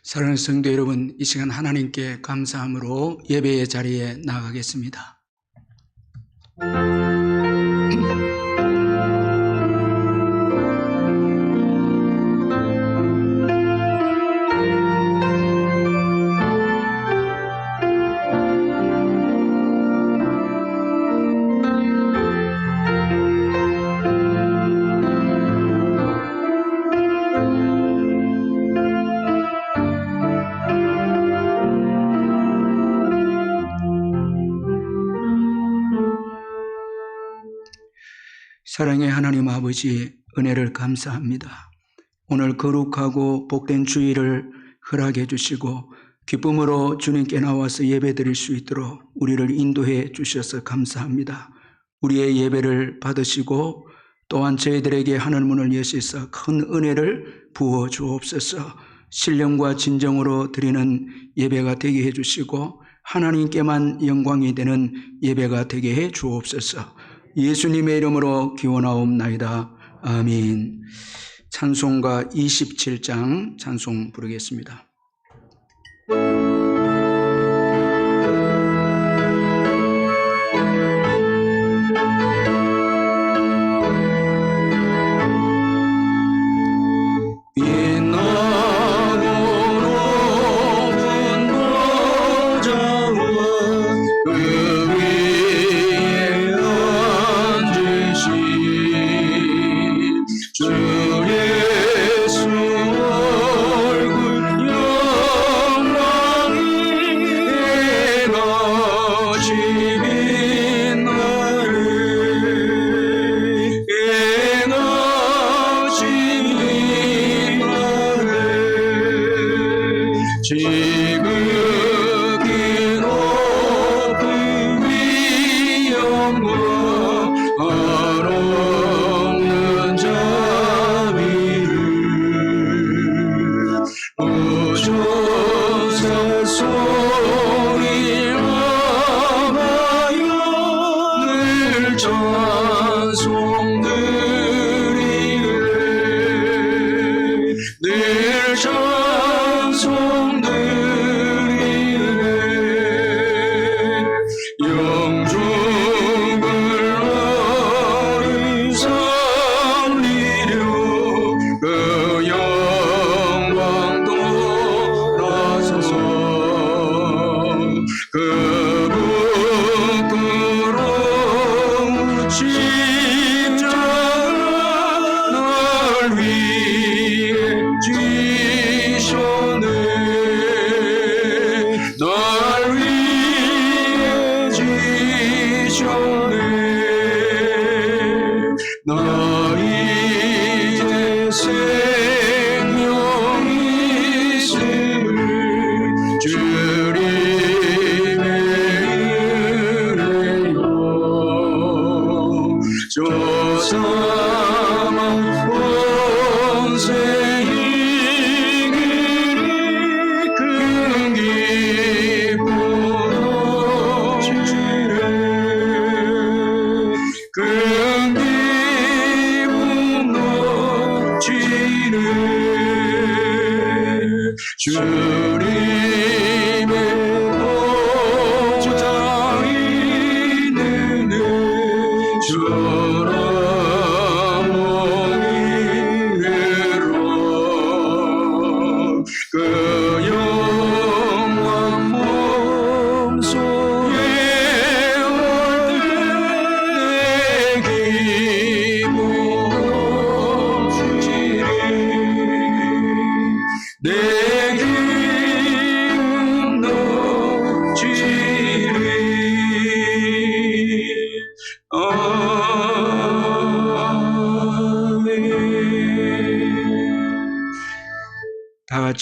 사랑하는 성도 여러분, 이 시간 하나님께 감사함으로 예배의 자리에 나가겠습니다. 사랑의 하나님 아버지, 은혜를 감사합니다. 오늘 거룩하고 복된 주일을 허락해 주시고 기쁨으로 주님께 나와서 예배드릴 수 있도록 우리를 인도해 주셔서 감사합니다. 우리의 예배를 받으시고 또한 저희들에게 하늘 문을 여시사 큰 은혜를 부어 주옵소서. 신령과 진정으로 드리는 예배가 되게 해 주시고 하나님께만 영광이 되는 예배가 되게 해 주옵소서. 예수님의 이름으로 기원하옵나이다. 아멘. 찬송가 27장 찬송 부르겠습니다.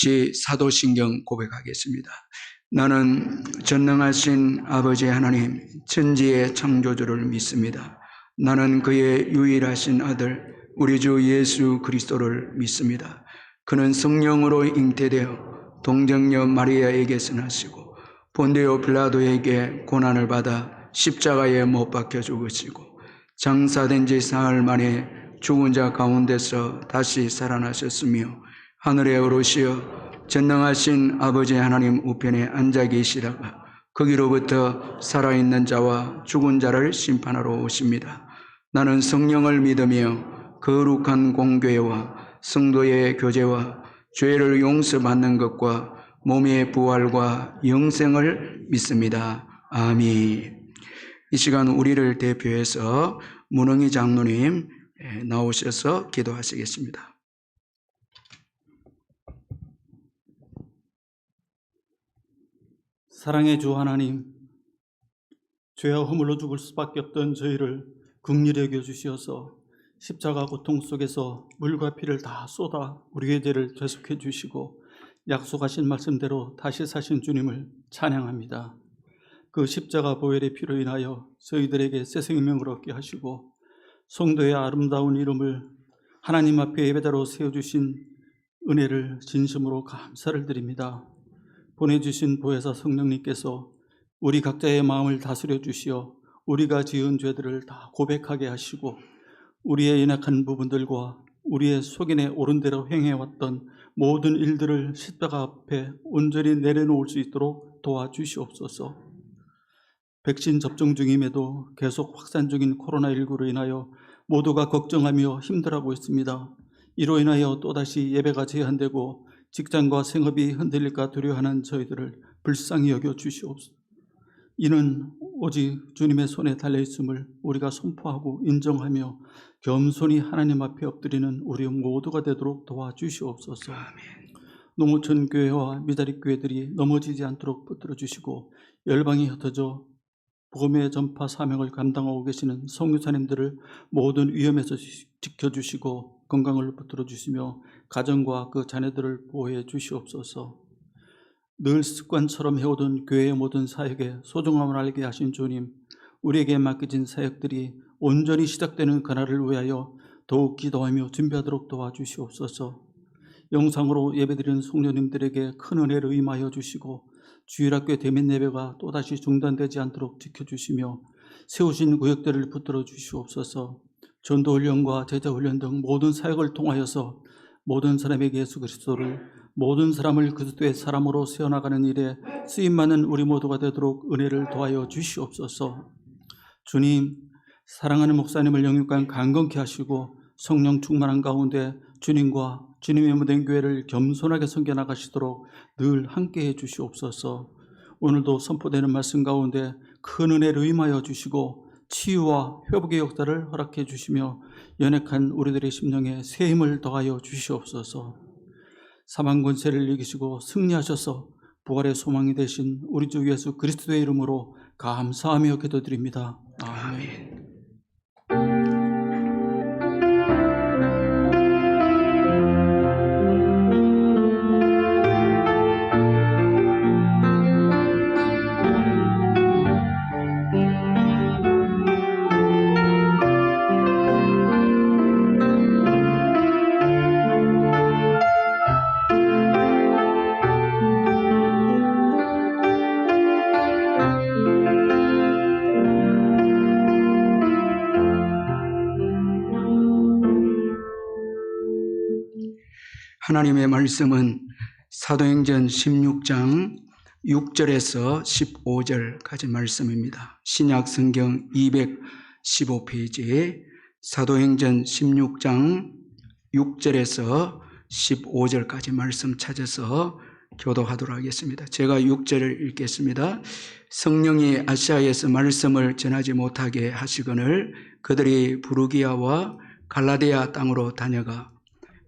같이 사도신경 고백하겠습니다. 나는 전능하신 아버지 하나님 천지의 창조주를 믿습니다. 나는 그의 유일하신 아들 우리 주 예수 그리스도를 믿습니다. 그는 성령으로 잉태되어 동정녀 마리아에게서 나시고 본디오 빌라도에게 고난을 받아 십자가에 못 박혀 죽으시고 장사된 지 사흘 만에 죽은 자 가운데서 다시 살아나셨으며 하늘에 오르시어 전능하신 아버지 하나님 우편에 앉아 계시다가 거기로부터 살아있는 자와 죽은 자를 심판하러 오십니다. 나는 성령을 믿으며 거룩한 공교회와 성도의 교제와 죄를 용서받는 것과 몸의 부활과 영생을 믿습니다. 아멘. 이 시간 우리를 대표해서 문흥희 장로님 나오셔서 기도하시겠습니다. 사랑의 주 하나님, 죄와 허물로 죽을 수밖에 없던 저희를 긍휼히 여겨주시어서 십자가 고통 속에서 물과 피를 다 쏟아 우리의 죄를 대속해 주시고 약속하신 말씀대로 다시 사신 주님을 찬양합니다. 그 십자가 보혈의 피로 인하여 저희들에게 새 생명을 얻게 하시고 성도의 아름다운 이름을 하나님 앞에 예배자로 세워주신 은혜를 진심으로 감사를 드립니다. 보내주신 보혜사 성령님께서 우리 각자의 마음을 다스려 주시어 우리가 지은 죄들을 다 고백하게 하시고 우리의 연약한 부분들과 우리의 속인에 옳은 대로 행해왔던 모든 일들을 십자가 앞에 온전히 내려놓을 수 있도록 도와주시옵소서. 백신 접종 중임에도 계속 확산 중인 코로나19로 인하여 모두가 걱정하며 힘들어하고 있습니다. 이로 인하여 또다시 예배가 제한되고 직장과 생업이 흔들릴까 두려워하는 저희들을 불쌍히 여겨 주시옵소서. 이는 오직 주님의 손에 달려있음을 우리가 선포하고 인정하며 겸손히 하나님 앞에 엎드리는 우리 모두가 되도록 도와주시옵소서. 농어촌 교회와 미자립 교회들이 넘어지지 않도록 붙들어 주시고 열방이 흩어져 복음의 전파 사명을 감당하고 계시는 선교사님들을 모든 위험에서 지켜주시고 건강을 붙들어 주시며 가정과 그 자녀들을 보호해 주시옵소서. 늘 습관처럼 해오던 교회의 모든 사역에 소중함을 알게 하신 주님, 우리에게 맡겨진 사역들이 온전히 시작되는 그날을 위하여 더욱 기도하며 준비하도록 도와주시옵소서. 영상으로 예배드리는 성도님들에게 큰 은혜를 임하여 주시고 주일학교 대면 예배가 또다시 중단되지 않도록 지켜주시며 세우신 구역들을 붙들어 주시옵소서. 전도훈련과 제자훈련 등 모든 사역을 통하여서 모든 사람에게 예수 그리스도를, 모든 사람을 그리스도의 사람으로 세워나가는 일에 쓰임받는 우리 모두가 되도록 은혜를 도하여 주시옵소서. 주님, 사랑하는 목사님을 영육간 강건케 하시고 성령 충만한 가운데 주님과 주님의 무대인 교회를 겸손하게 섬겨나가시도록 늘 함께해 주시옵소서. 오늘도 선포되는 말씀 가운데 큰 은혜를 임하여 주시고 치유와 회복의 역사를 허락해 주시며 연약한 우리들의 심령에 새 힘을 더하여 주시옵소서. 사망 권세를 이기시고 승리하셔서 부활의 소망이 되신 우리 주 예수 그리스도의 이름으로 감사하며 기도드립니다. 아멘. 하나님의 말씀은 사도행전 16장 6절에서 15절까지 말씀입니다. 신약 성경 215페이지에 사도행전 16장 6절에서 15절까지 말씀 찾아서 교도하도록 하겠습니다. 제가 6절을 읽겠습니다. 성령이 아시아에서 말씀을 전하지 못하게 하시거늘 그들이 부르기아와 갈라디아 땅으로 다녀가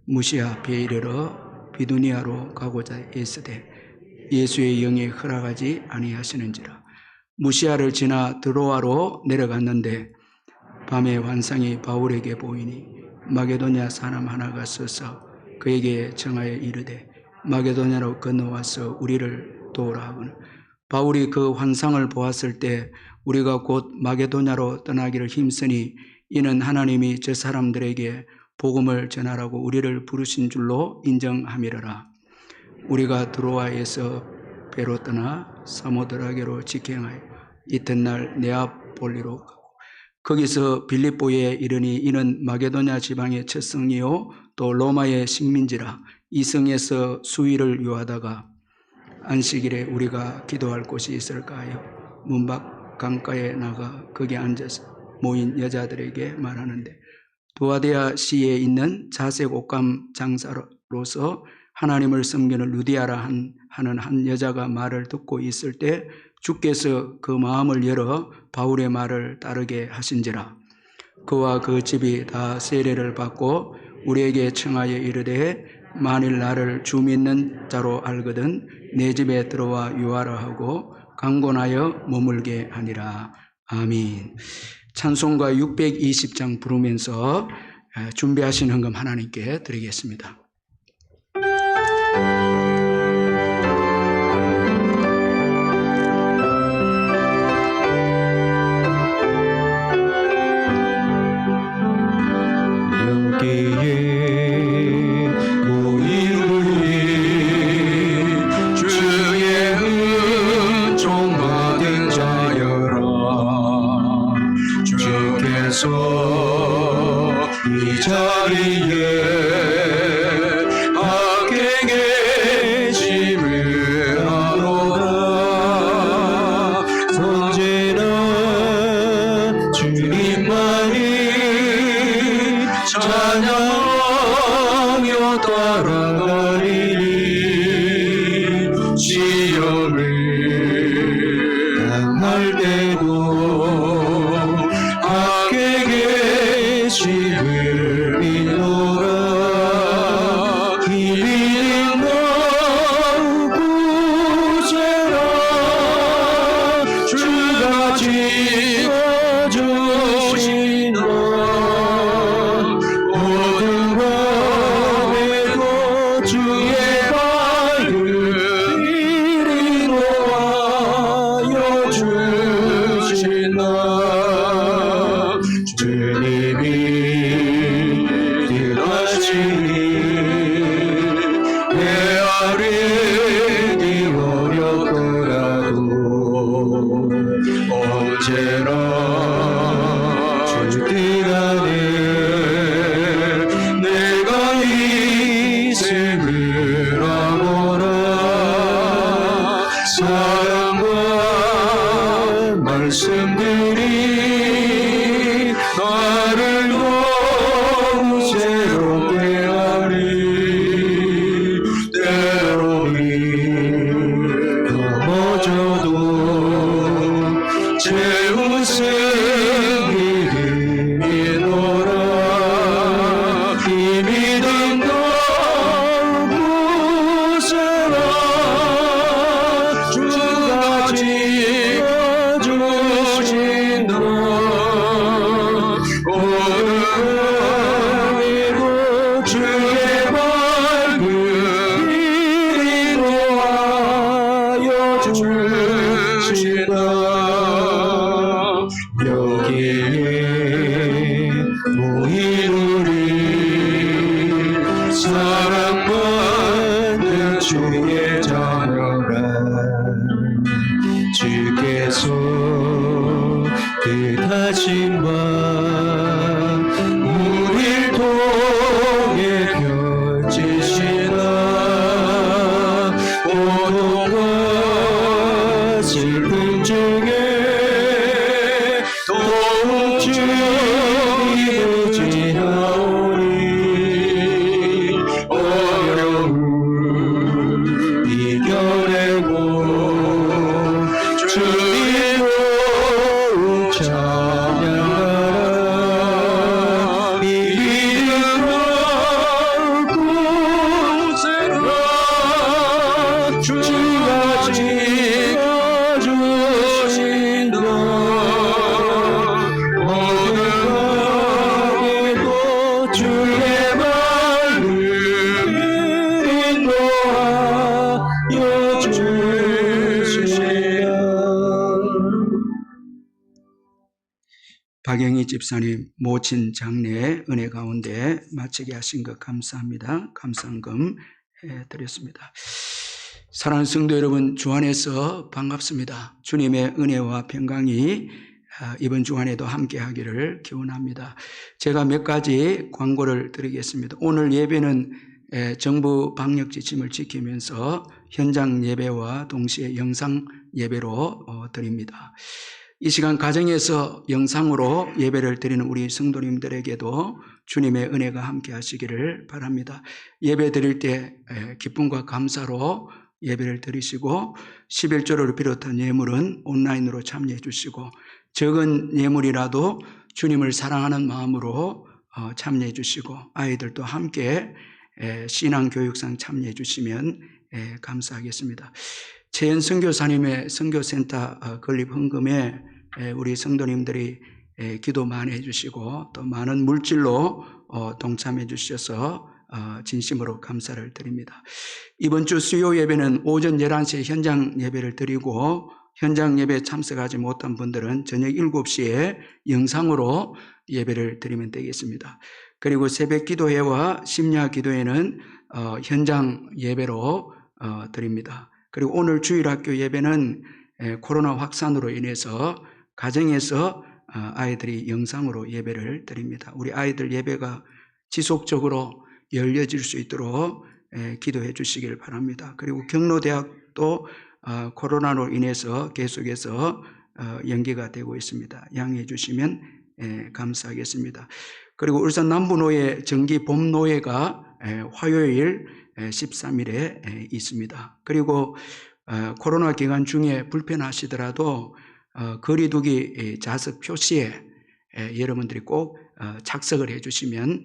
무시아 배에 이르러 비두니아로 가고자 애쓰되 예수의 영이 허락하지 아니하시는지라. 무시아를 지나 드로아로 내려갔는데 밤에 환상이 바울에게 보이니 마게도냐 사람 하나가 서서 그에게 청하여 이르되 마게도냐로 건너와서 우리를 도우라 하거늘 바울이 그 환상을 보았을 때 우리가 곧 마게도냐로 떠나기를 힘쓰니 이는 하나님이 저 사람들에게 복음을 전하라고 우리를 부르신 줄로 인정함이러라. 우리가 드로아에서 배로 떠나 사모드라게로 직행하여 이튿날 네아폴리로 가고 거기서 빌립보에 이르니 이는 마게도냐 지방의 첫 성이요 또 로마의 식민지라. 이성에서 수위를 유하다가 안식일에 우리가 기도할 곳이 있을까요? 문밖 강가에 나가 거기 앉아서 모인 여자들에게 말하는데, 두아디아 시에 있는 자색 옷감 장사로서 하나님을 섬기는 루디아라 하는 한 여자가 말을 듣고 있을 때 주께서 그 마음을 열어 바울의 말을 따르게 하신지라. 그와 그 집이 다 세례를 받고 우리에게 청하여 이르되, 만일 나를 주 믿는 자로 알거든 내 집에 들어와 유하라 하고 강권하여 머물게 하니라. 아멘. 찬송가 620장 부르면서 준비하신 헌금 하나님께 드리겠습니다. 이 자리에 함께 계심을 하노라. 언제나 주님만이 찬양하며 따라가리니, 시험을 당할 때도 함께 계심을 믿노라. 이 믿음 구세라. 주가 지어주신 모든 밤에도 주의 밝은 빛이 놓아여 주신다. 주님이 뜻하시니 내 아래니 어렵더라도 언제나 주 뜻 안에 내가 있음을 알아라. 사랑과 말씀들이 나를 너무 새롭게 하니, 때로는 넘어져도 재웃음 믿음이 너라. 이 믿음 너무 구세라. 주가 지어주신다. 오늘이고 주의 밝은 빛이 놓아여 주신다. 여기에 모인 우리 사랑받는 주의 자녀가, 주께서 뜻하신 바 우릴 통해 펼치시나. 고통과 슬픔 중에 더욱 주님이 되지하오니, 어려움 이겨내고 주님을 찬양하라. 이 믿음으로 구세라. 주가 지어주신다. 모든 밤에도 주의 말을 인도하여 주시라. 박영희 집사님 모친 장례 은혜 가운데 마치게 하신 것 감사합니다. 감사헌금 드렸습니다. 사랑하는 성도 여러분, 주 안에서 반갑습니다. 주님의 은혜와 평강이 이번 주간에도 함께 하기를 기원합니다. 제가 몇 가지 광고를 드리겠습니다. 오늘 예배는 정부 방역 지침을 지키면서 현장 예배와 동시에 영상 예배로 드립니다. 이 시간 가정에서 영상으로 예배를 드리는 우리 성도님들에게도 주님의 은혜가 함께 하시기를 바랍니다. 예배 드릴 때 기쁨과 감사로 예배를 드리시고 11조를 비롯한 예물은 온라인으로 참여해 주시고 적은 예물이라도 주님을 사랑하는 마음으로 참여해 주시고 아이들도 함께 신앙교육상 참여해 주시면 감사하겠습니다. 최연 선교사님의 선교센터 건립 헌금에 우리 성도님들이 기도 많이 해주시고 또 많은 물질로 동참해 주셔서 진심으로 감사를 드립니다. 이번 주 수요 예배는 오전 11시에 현장 예배를 드리고 현장 예배에 참석하지 못한 분들은 저녁 7시에 영상으로 예배를 드리면 되겠습니다. 그리고 새벽 기도회와 심야 기도회는 현장 예배로 드립니다. 그리고 오늘 주일학교 예배는 코로나 확산으로 인해서 가정에서 아이들이 영상으로 예배를 드립니다. 우리 아이들 예배가 지속적으로 열려질 수 있도록 기도해 주시길 바랍니다. 그리고 경로대학도 코로나로 인해서 계속해서 연기가 되고 있습니다. 양해해 주시면 감사하겠습니다. 그리고 울산 남부노예 정기 봄노예가 화요일 13일에 있습니다. 그리고 코로나 기간 중에 불편하시더라도 거리두기 좌석 표시에 여러분들이 꼭 착석을 해주시면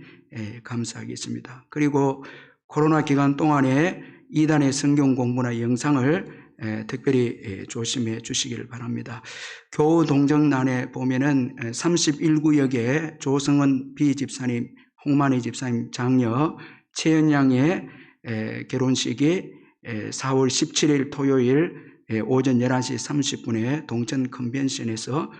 감사하겠습니다. 그리고 코로나 기간 동안에 이단의 성경 공부나 영상을 특별히 조심해 주시기를 바랍니다. 교우 동정란에 보면은 31구역에 조성은 비집사님, 홍만희 집사님 장녀 최연양의 결혼식이 4월 17일 토요일 오전 11시 30분에 동천 컨벤션에서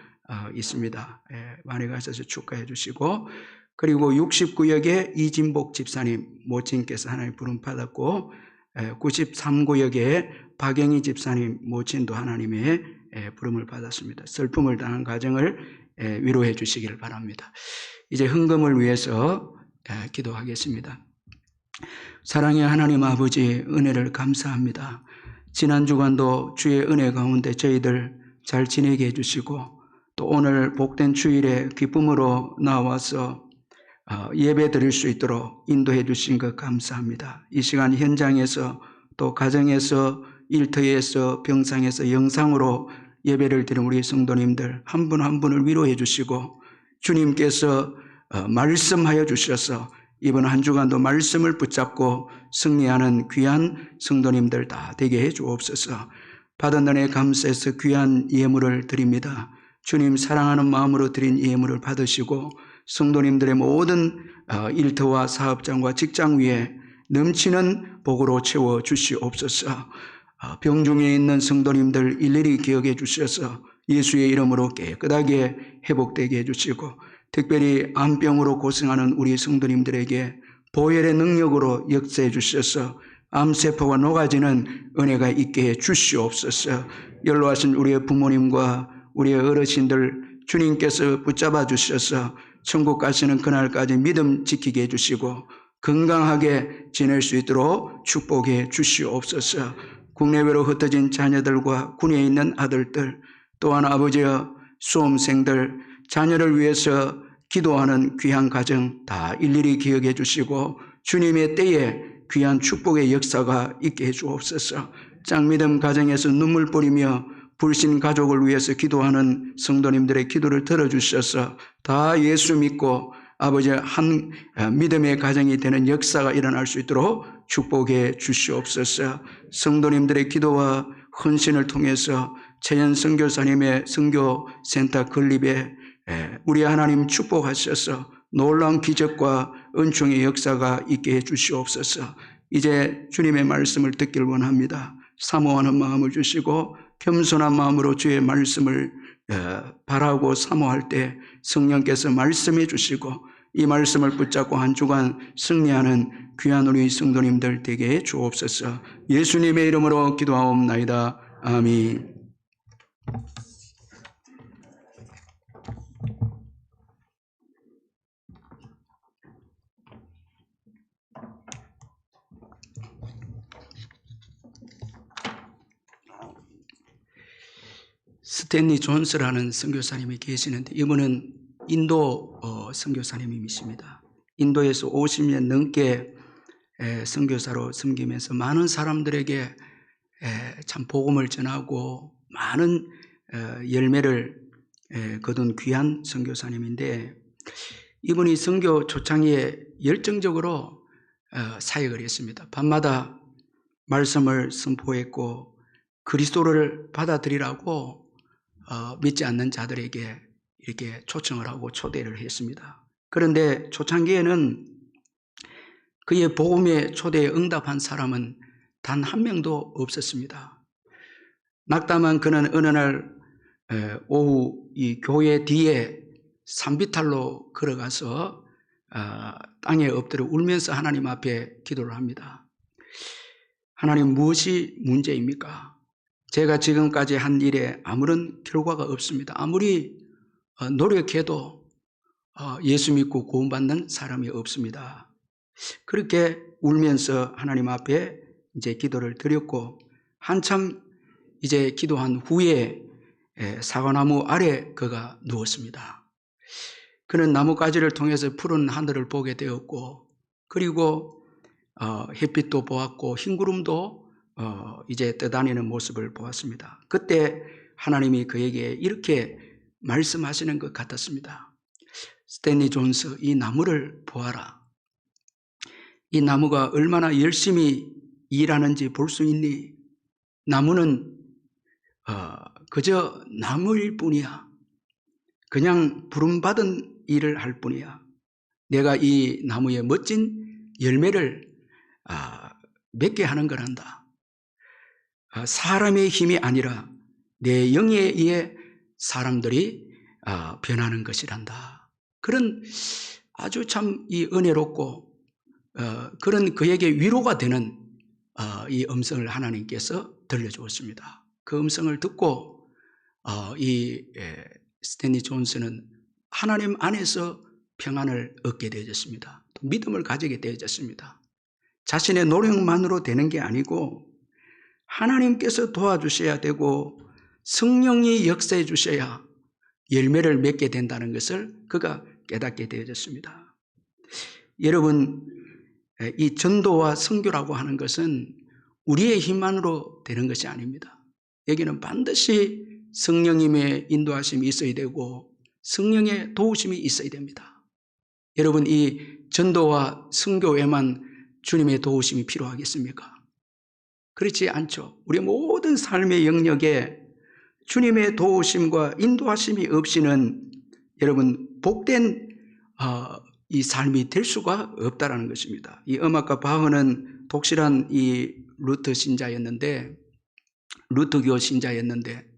있습니다. 많이 가셔서 축하해 주시고 그리고 69역에 이진복 집사님 모친께서 하나님 부름 받았고 93구역에 박영희 집사님 모친도 하나님의 부름을 받았습니다. 슬픔을 당한 가정을 위로해 주시기를 바랍니다. 이제 헌금을 위해서 기도하겠습니다. 사랑의 하나님 아버지 은혜를 감사합니다. 지난 주간도 주의 은혜 가운데 저희들 잘 지내게 해주시고 또 오늘 복된 주일에 기쁨으로 나와서 예배 드릴 수 있도록 인도해 주신 것 감사합니다. 이 시간 현장에서 또 가정에서 일터에서 병상에서 영상으로 예배를 드린 우리 성도님들 한 분 한 분을 위로해 주시고 주님께서 말씀하여 주셔서 이번 한 주간도 말씀을 붙잡고 승리하는 귀한 성도님들 다 되게 해 주옵소서. 받은 은혜 감사해서 귀한 예물을 드립니다. 주님 사랑하는 마음으로 드린 예물을 받으시고 성도님들의 모든 일터와 사업장과 직장 위에 넘치는 복으로 채워 주시옵소서. 병중에 있는 성도님들 일일이 기억해 주셔서 예수의 이름으로 깨끗하게 회복되게 해주시고 특별히 암병으로 고생하는 우리 성도님들에게 보혈의 능력으로 역사해 주셔서 암세포가 녹아지는 은혜가 있게 해 주시옵소서. 연로하신 우리의 부모님과 우리의 어르신들 주님께서 붙잡아 주셔서 천국 가시는 그날까지 믿음 지키게 해주시고 건강하게 지낼 수 있도록 축복해 주시옵소서. 국내외로 흩어진 자녀들과 군에 있는 아들들 또한 아버지여 수험생들 자녀를 위해서 기도하는 귀한 가정 다 일일이 기억해 주시고 주님의 때에 귀한 축복의 역사가 있게 해 주옵소서. 짱믿음 가정에서 눈물 뿌리며 불신 가족을 위해서 기도하는 성도님들의 기도를 들어주셔서 다 예수 믿고 아버지 한 믿음의 가정이 되는 역사가 일어날 수 있도록 축복해 주시옵소서. 성도님들의 기도와 헌신을 통해서 최연 선교사님의 선교센터 건립에 우리 하나님 축복하셔서 놀라운 기적과 은총의 역사가 있게 해 주시옵소서. 이제 주님의 말씀을 듣길 원합니다. 사모하는 마음을 주시고 겸손한 마음으로 주의 말씀을 바라고 사모할 때 성령께서 말씀해 주시고 이 말씀을 붙잡고 한 주간 승리하는 귀한 우리 성도님들 되게 해 주옵소서. 예수님의 이름으로 기도하옵나이다. 아멘. 스탠리 존스라는 선교사님이 계시는데 이분은 인도 선교사님이십니다. 인도에서 50년 넘게 선교사로 섬기면서 많은 사람들에게 참 복음을 전하고 많은 열매를 거둔 귀한 선교사님인데 이분이 선교 초창기에 열정적으로 사역을 했습니다. 밤마다 말씀을 선포했고 그리스도를 받아들이라고 믿지 않는 자들에게 이렇게 초청을 하고 초대를 했습니다. 그런데 초창기에는 그의 복음의 초대에 응답한 사람은 단 한 명도 없었습니다. 낙담한 그는 어느 날 오후 이 교회 뒤에 산비탈로 걸어가서 땅에 엎드려 울면서 하나님 앞에 기도를 합니다. 하나님, 무엇이 문제입니까? 제가 지금까지 한 일에 아무런 결과가 없습니다. 아무리 노력해도 예수 믿고 구원받는 사람이 없습니다. 그렇게 울면서 하나님 앞에 이제 기도를 드렸고 한참 이제 기도한 후에 사과나무 아래 그가 누웠습니다. 그는 나뭇가지를 통해서 푸른 하늘을 보게 되었고 그리고 햇빛도 보았고 흰 구름도 이제 떠다니는 모습을 보았습니다. 그때 하나님이 그에게 이렇게 말씀하시는 것 같았습니다. 스탠리 존스, 이 나무를 보아라. 이 나무가 얼마나 열심히 일하는지 볼 수 있니? 나무는 그저 나무일 뿐이야. 그냥 부름받은 일을 할 뿐이야. 내가 이 나무에 멋진 열매를 맺게 하는 거란다. 사람의 힘이 아니라 내 영에 의해 사람들이 변하는 것이란다. 그런 아주 참 이 은혜롭고 그런 그에게 위로가 되는 이 음성을 하나님께서 들려주었습니다. 그 음성을 듣고 이 스탠리 존스는 하나님 안에서 평안을 얻게 되어졌습니다. 또 믿음을 가지게 되어졌습니다. 자신의 노력만으로 되는 게 아니고 하나님께서 도와주셔야 되고 성령이 역사해 주셔야 열매를 맺게 된다는 것을 그가 깨닫게 되어졌습니다. 여러분, 이 전도와 선교라고 하는 것은 우리의 힘만으로 되는 것이 아닙니다. 여기는 반드시 성령님의 인도하심이 있어야 되고 성령의 도우심이 있어야 됩니다. 여러분, 이 전도와 선교에만 주님의 도우심이 필요하겠습니까? 그렇지 않죠. 우리 모든 삶의 영역에 주님의 도우심과 인도하심이 없이는 여러분 복된 이 삶이 될 수가 없다라는 것입니다. 이 음악가 바흐는 독실한 이 루터 신자였는데 루터교 신자였는데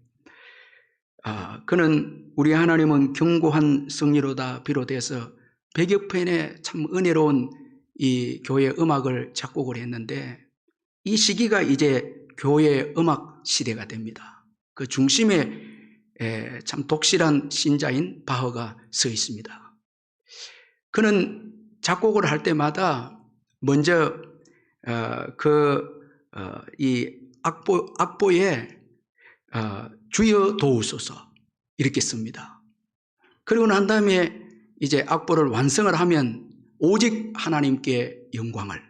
그는 우리 하나님은 견고한 성리로다 비롯해서 100여 편의 참 은혜로운 이 교회 음악을 작곡을 했는데 이 시기가 이제 교회 음악 시대가 됩니다. 그 중심에 참 독실한 신자인 바흐가 서 있습니다. 그는 작곡을 할 때마다 먼저 이 악보에 주여 도우소서 이렇게 씁니다. 그리고 난 다음에 이제 악보를 완성을 하면 오직 하나님께 영광을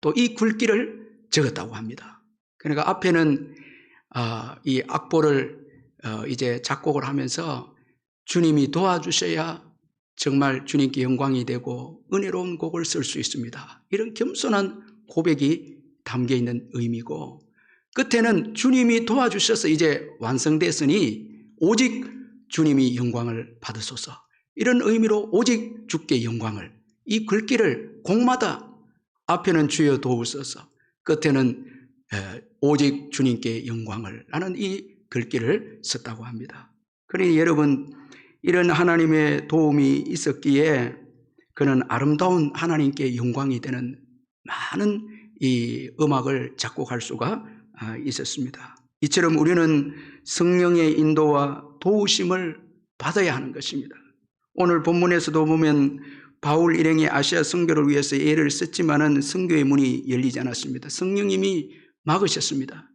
또 이 글귀를 적었다고 합니다. 그러니까 앞에는 이 악보를 이제 작곡을 하면서 주님이 도와주셔야 정말 주님께 영광이 되고 은혜로운 곡을 쓸 수 있습니다. 이런 겸손한 고백이 담겨 있는 의미고 끝에는 주님이 도와주셔서 이제 완성됐으니 오직 주님이 영광을 받으소서 이런 의미로 오직 주께 영광을 이 글귀를 곡마다 앞에는 주여 도우소서 끝에는 오직 주님께 영광을 라는 이 글귀를 썼다고 합니다. 그러니 여러분 이런 하나님의 도움이 있었기에 그는 아름다운 하나님께 영광이 되는 많은 이 음악을 작곡할 수가 있었습니다. 이처럼 우리는 성령의 인도와 도우심을 받아야 하는 것입니다. 오늘 본문에서도 보면 바울 일행이 아시아 선교를 위해서 애를 썼지만은 선교의 문이 열리지 않았습니다. 성령님이 막으셨습니다.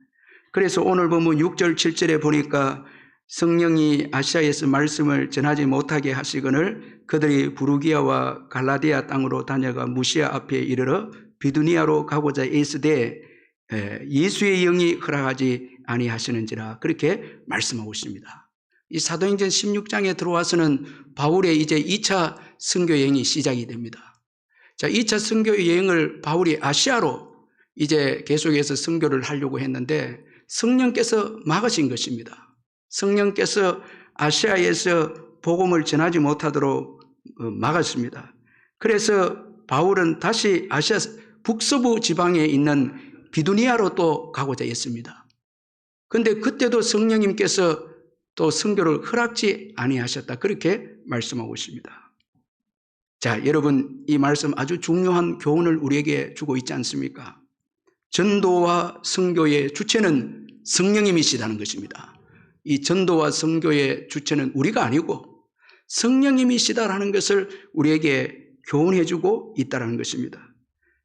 그래서 오늘 보면 6절 7절에 보니까 성령이 아시아에서 말씀을 전하지 못하게 하시거늘 그들이 부르기아와 갈라디아 땅으로 다녀가 무시아 앞에 이르러 비두니아로 가고자 애쓰되 예수의 영이 허락하지 아니하시는지라 그렇게 말씀하고 있습니다. 이 사도행전 16장에 들어와서는 바울의 이제 2차 선교 여행이 시작이 됩니다. 자, 2차 선교 여행을 바울이 아시아로 이제 계속해서 선교를 하려고 했는데 성령께서 막으신 것입니다. 성령께서 아시아에서 복음을 전하지 못하도록 막았습니다. 그래서 바울은 다시 아시아 북서부 지방에 있는 비두니아로 또 가고자 했습니다. 그런데 그때도 성령님께서 또 선교를 허락지 아니하셨다 그렇게 말씀하고 있습니다. 자, 여러분 이 말씀 아주 중요한 교훈을 우리에게 주고 있지 않습니까? 전도와 선교의 주체는 성령님이시다는 것입니다. 이 전도와 선교의 주체는 우리가 아니고 성령님이시다라는 것을 우리에게 교훈해 주고 있다는 것입니다.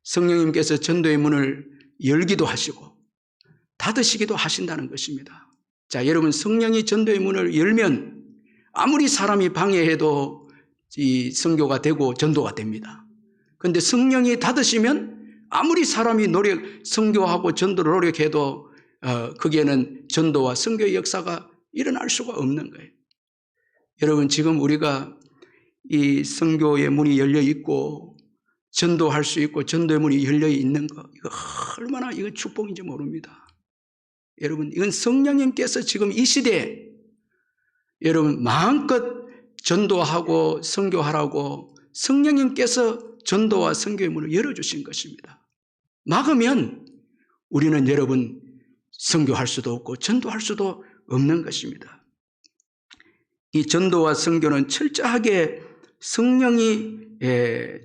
성령님께서 전도의 문을 열기도 하시고 닫으시기도 하신다는 것입니다. 자, 여러분 성령이 전도의 문을 열면 아무리 사람이 방해해도 이 선교가 되고 전도가 됩니다. 그런데 성령이 닫으시면 아무리 사람이 선교하고 전도를 노력해도 거기에는 전도와 선교의 역사가 일어날 수가 없는 거예요. 여러분 지금 우리가 이 선교의 문이 열려 있고 전도할 수 있고 전도의 문이 열려 있는 거 이거 얼마나 이거 축복인지 모릅니다. 여러분 이건 성령님께서 지금 이 시대에 여러분 마음껏 전도하고 선교하라고 성령님께서 전도와 선교의 문을 열어주신 것입니다. 막으면 우리는 여러분 선교할 수도 없고 전도할 수도 없는 것입니다. 이 전도와 선교는 철저하게 성령이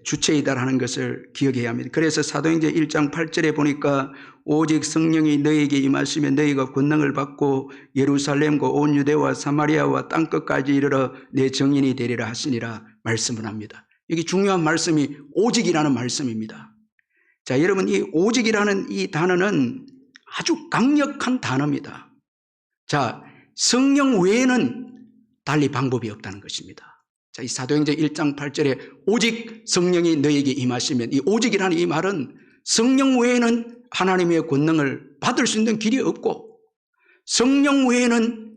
주체이다라는 것을 기억해야 합니다. 그래서 사도행전 1장 8절에 보니까 오직 성령이 너희에게 임하시면 너희가 권능을 받고 예루살렘과 온 유대와 사마리아와 땅끝까지 이르러 내 증인이 되리라 하시니라 말씀을 합니다. 여기 중요한 말씀이 오직이라는 말씀입니다. 자, 여러분 이 오직이라는 이 단어는 아주 강력한 단어입니다. 자, 성령 외에는 달리 방법이 없다는 것입니다. 자, 이 사도행전 1장 8절에 오직 성령이 너희에게 임하시면 이 오직이라는 이 말은 성령 외에는 하나님의 권능을 받을 수 있는 길이 없고 성령 외에는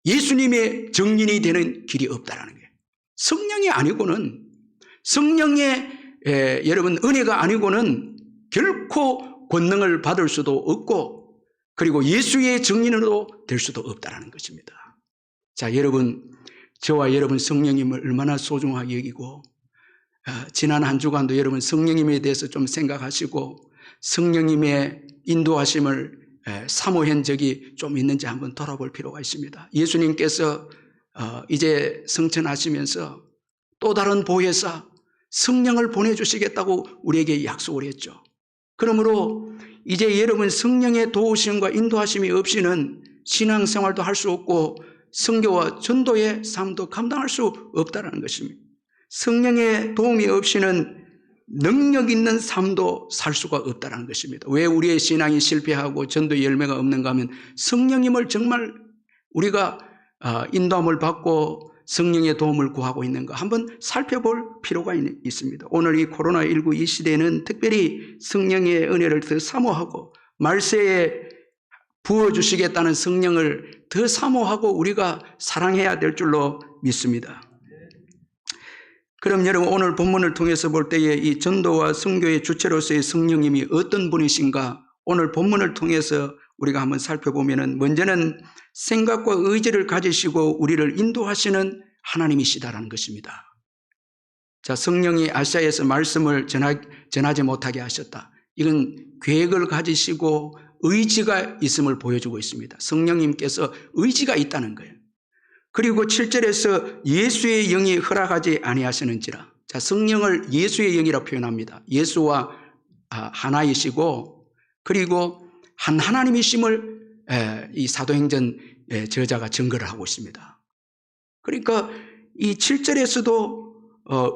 예수님의 증인이 되는 길이 없다라는 거예요. 성령이 아니고는 성령의 여러분 은혜가 아니고는 결코 권능을 받을 수도 없고 그리고 예수의 증인으로 될 수도 없다라는 것입니다. 자, 여러분 저와 여러분 성령님을 얼마나 소중하게 여기고 지난 한 주간도 여러분 성령님에 대해서 좀 생각하시고 성령님의 인도하심을 사모한 적이 좀 있는지 한번 돌아볼 필요가 있습니다. 예수님께서 이제 성천하시면서 또 다른 보혜사 성령을 보내주시겠다고 우리에게 약속을 했죠. 그러므로 이제 여러분 성령의 도우심과 인도하심이 없이는 신앙생활도 할 수 없고 선교와 전도의 삶도 감당할 수 없다는 것입니다. 성령의 도움이 없이는 능력 있는 삶도 살 수가 없다는 것입니다. 왜 우리의 신앙이 실패하고 전도의 열매가 없는가 하면 성령님을 정말 우리가 인도함을 받고 성령의 도움을 구하고 있는가 한번 살펴볼 필요가 있습니다. 오늘 이 코로나19 이 시대에는 특별히 성령의 은혜를 더 사모하고 말세에 부어주시겠다는 성령을 더 사모하고 우리가 사랑해야 될 줄로 믿습니다. 그럼 여러분 오늘 본문을 통해서 볼 때에 이 전도와 선교의 주체로서의 성령님이 어떤 분이신가 오늘 본문을 통해서 우리가 한번 살펴보면은 먼저는 생각과 의지를 가지시고 우리를 인도하시는 하나님이시다라는 것입니다. 자, 성령이 아시아에서 말씀을 전하지 못하게 하셨다. 이건 계획을 가지시고 의지가 있음을 보여주고 있습니다. 성령님께서 의지가 있다는 거예요. 그리고 7절에서 예수의 영이 허락하지 아니하시는지라. 자, 성령을 예수의 영이라고 표현합니다. 예수와 하나이시고 그리고 한 하나님이심을 이 사도행전 저자가 증거를 하고 있습니다. 그러니까 이 7절에서도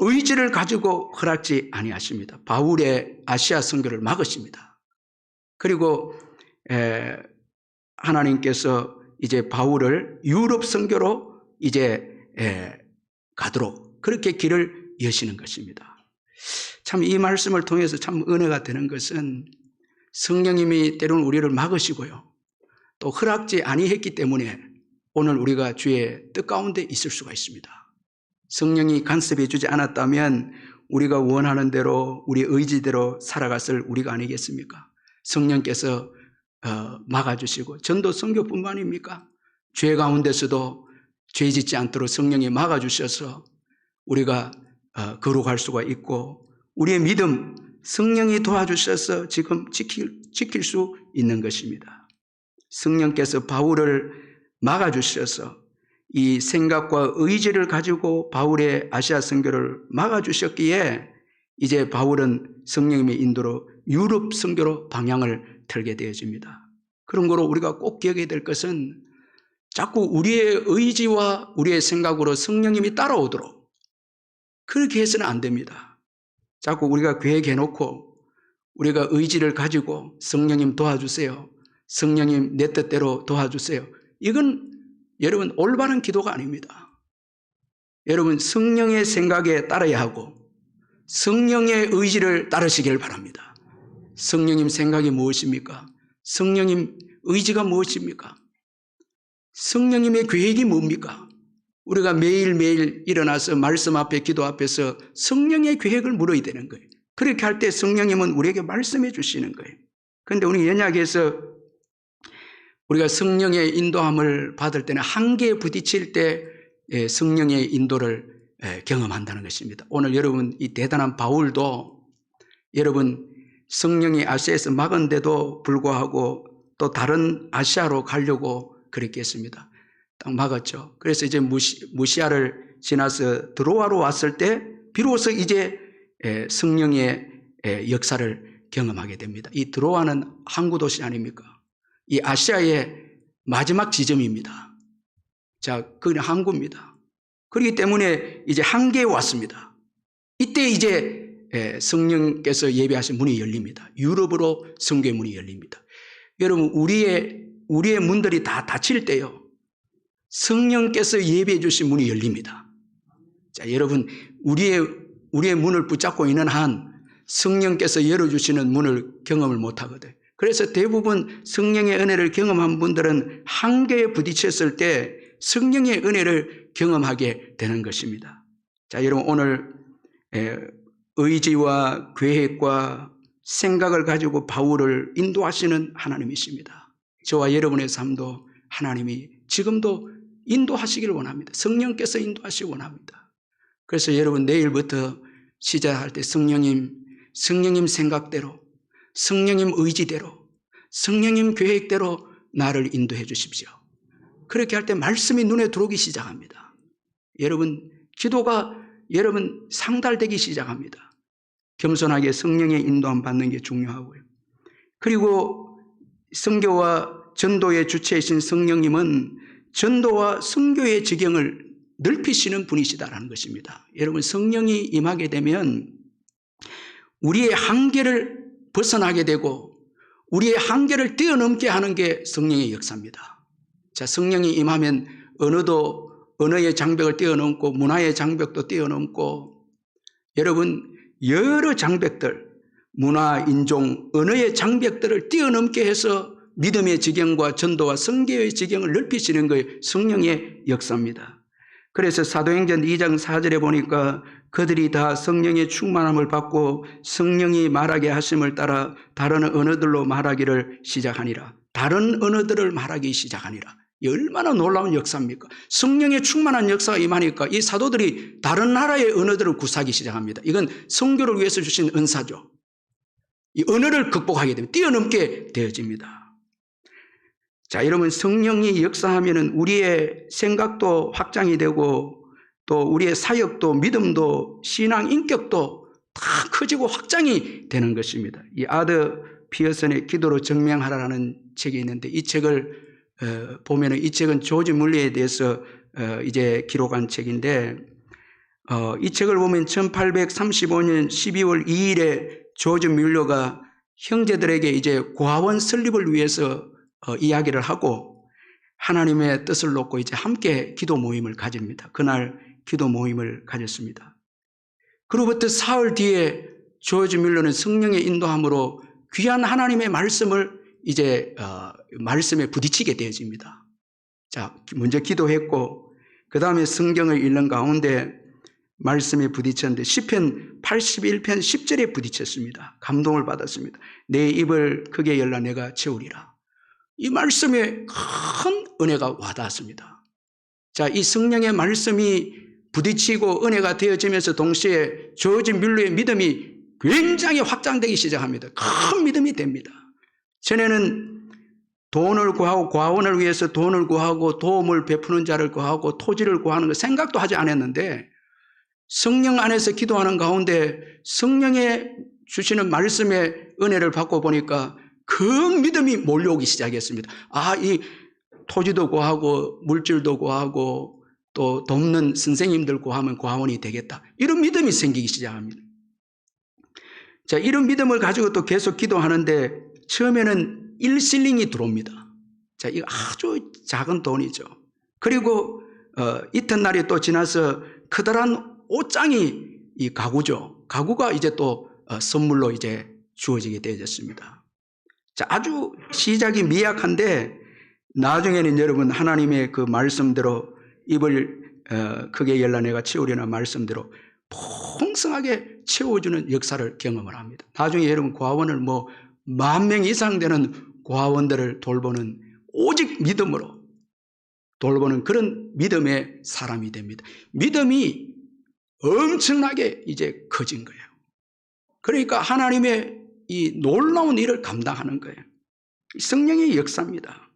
의지를 가지고 허락지 아니하십니다. 바울의 아시아 선교를 막으십니다. 그리고 하나님께서 이제 바울을 유럽 선교로 이제 가도록 그렇게 길을 여시는 것입니다. 참 이 말씀을 통해서 참 은혜가 되는 것은 성령님이 때로는 우리를 막으시고요. 또 허락지 아니했기 때문에 오늘 우리가 주의 뜻 가운데 있을 수가 있습니다. 성령이 간섭해 주지 않았다면 우리가 원하는 대로 우리 의지대로 살아갔을 우리가 아니겠습니까? 성령께서 막아주시고 전도 선교뿐만입니까? 죄 가운데서도 죄 짓지 않도록 성령이 막아주셔서 우리가 거룩할 수가 있고 우리의 믿음 성령이 도와주셔서 지금 지킬 수 있는 것입니다. 성령께서 바울을 막아주셔서 이 생각과 의지를 가지고 바울의 아시아 선교를 막아주셨기에 이제 바울은 성령님의 인도로 유럽 선교로 방향을 틀게 되어집니다. 그런 거로 우리가 꼭 기억해야 될 것은 자꾸 우리의 의지와 우리의 생각으로 성령님이 따라오도록 그렇게 해서는 안 됩니다. 자꾸 우리가 계획해놓고 우리가 의지를 가지고 성령님 도와주세요. 성령님 내 뜻대로 도와주세요. 이건 여러분 올바른 기도가 아닙니다. 여러분 성령의 생각에 따라야 하고 성령의 의지를 따르시길 바랍니다. 성령님 생각이 무엇입니까? 성령님 의지가 무엇입니까? 성령님의 계획이 뭡니까? 우리가 매일매일 일어나서 말씀 앞에 기도 앞에서 성령의 계획을 물어야 되는 거예요. 그렇게 할 때 성령님은 우리에게 말씀해 주시는 거예요. 그런데 우리 연약에서 우리가 성령의 인도함을 받을 때는 한계에 부딪힐 때 성령의 인도를 경험한다는 것입니다. 오늘 여러분 이 대단한 바울도 여러분 성령이 아시아에서 막은데도 불구하고 또 다른 아시아로 가려고 그렇게 했습니다. 딱 막았죠. 그래서 이제 무시아를 지나서 드로아로 왔을 때 비로소 이제 성령의 역사를 경험하게 됩니다. 이 드로아는 항구 도시 아닙니까? 이 아시아의 마지막 지점입니다. 자, 그건 항구입니다. 그렇기 때문에 이제 한계에 왔습니다. 이때 이제 성령께서 예배하신 문이 열립니다. 유럽으로 선교의 문이 열립니다. 여러분 우리의 문들이 다 닫힐 때요. 성령께서 예배해 주신 문이 열립니다. 자, 여러분 우리의 문을 붙잡고 있는 한 성령께서 열어주시는 문을 경험을 못하거든요. 그래서 대부분 성령의 은혜를 경험한 분들은 한계에 부딪혔을 때 성령의 은혜를 경험하게 되는 것입니다. 자, 여러분 오늘 의지와 계획과 생각을 가지고 바울을 인도하시는 하나님이십니다. 저와 여러분의 삶도 하나님이 지금도 인도하시기를 원합니다. 성령께서 인도하시기 원합니다. 그래서 여러분 내일부터 시작할 때 성령님 생각대로 성령님 의지대로 성령님 계획대로 나를 인도해 주십시오. 그렇게 할 때 말씀이 눈에 들어오기 시작합니다. 여러분 기도가 여러분 상달되기 시작합니다. 겸손하게 성령의 인도함 받는 게 중요하고요. 그리고 선교와 전도의 주체이신 성령님은 전도와 선교의 지경을 넓히시는 분이시다라는 것입니다. 여러분 성령이 임하게 되면 우리의 한계를 벗어나게 되고 우리의 한계를 뛰어넘게 하는 게 성령의 역사입니다. 자, 성령이 임하면 언어의 장벽을 뛰어넘고 문화의 장벽도 뛰어넘고 여러분 여러 장벽들 문화, 인종, 언어의 장벽들을 뛰어넘게 해서 믿음의 지경과 전도와 선교의 지경을 넓히시는 것이 성령의 역사입니다. 그래서 사도행전 2장 4절에 보니까 그들이 다 성령의 충만함을 받고 성령이 말하게 하심을 따라 다른 언어들로 말하기를 시작하니라. 다른 언어들을 말하기 시작하니라. 이 얼마나 놀라운 역사입니까? 성령의 충만한 역사가 임하니까 이 사도들이 다른 나라의 언어들을 구사하기 시작합니다. 이건 선교를 위해서 주신 은사죠. 이 언어를 극복하게 되면 뛰어넘게 되어집니다. 자, 여러분 성령이 역사하면은 우리의 생각도 확장이 되고 또 우리의 사역도 믿음도 신앙 인격도 다 커지고 확장이 되는 것입니다. 이 아더 피어슨의 기도로 증명하라라는 책이 있는데 이 책을 보면은 이 책은 조지 물리에 대해서 이제 기록한 책인데 이 책을 보면 1835년 12월 2일에 조지 뮬러가 형제들에게 이제 고아원 설립을 위해서 이야기를 하고 하나님의 뜻을 놓고 이제 함께 기도 모임을 가집니다. 그날 기도 모임을 가졌습니다. 그로부터 사흘 뒤에 조지 밀러는 성령의 인도함으로 귀한 하나님의 말씀을 이제 말씀에 부딪히게 되어집니다. 자, 먼저 기도했고 그 다음에 성경을 읽는 가운데 말씀에 부딪혔는데 시편 81편 10절에 부딪혔습니다. 감동을 받았습니다. 내 입을 크게 열라 내가 채우리라. 이 말씀에 큰 은혜가 와닿았습니다. 자, 이 성령의 말씀이 부딪히고 은혜가 되어지면서 동시에 조지 밀러의 믿음이 굉장히 확장되기 시작합니다. 큰 믿음이 됩니다. 전에는 돈을 구하고 과원을 위해서 돈을 구하고 도움을 베푸는 자를 구하고 토지를 구하는 거 생각도 하지 않았는데 성령 안에서 기도하는 가운데 성령의 주시는 말씀의 은혜를 받고 보니까 그 믿음이 몰려오기 시작했습니다. 아, 이 토지도 구하고 물질도 구하고 또 돕는 선생님들 구하면 과원이 되겠다. 이런 믿음이 생기기 시작합니다. 자, 이런 믿음을 가지고 또 계속 기도하는데 처음에는 1실링이 들어옵니다. 자, 이거 아주 작은 돈이죠. 그리고 이튿날이 또 지나서 커다란 옷장이 이 가구죠. 가구가 이제 또 선물로 이제 주어지게 되어졌습니다. 자, 아주 시작이 미약한데 나중에는 여러분 하나님의 그 말씀대로 입을 크게 열라 내가 채우려는 말씀대로 풍성하게 채워주는 역사를 경험을 합니다. 나중에 여러분 과원을 10,000명 이상 되는 과원들을 돌보는 오직 믿음으로 돌보는 그런 믿음의 사람이 됩니다. 믿음이 엄청나게 이제 커진 거예요. 그러니까 하나님의 이 놀라운 일을 감당하는 거예요. 성령의 역사입니다.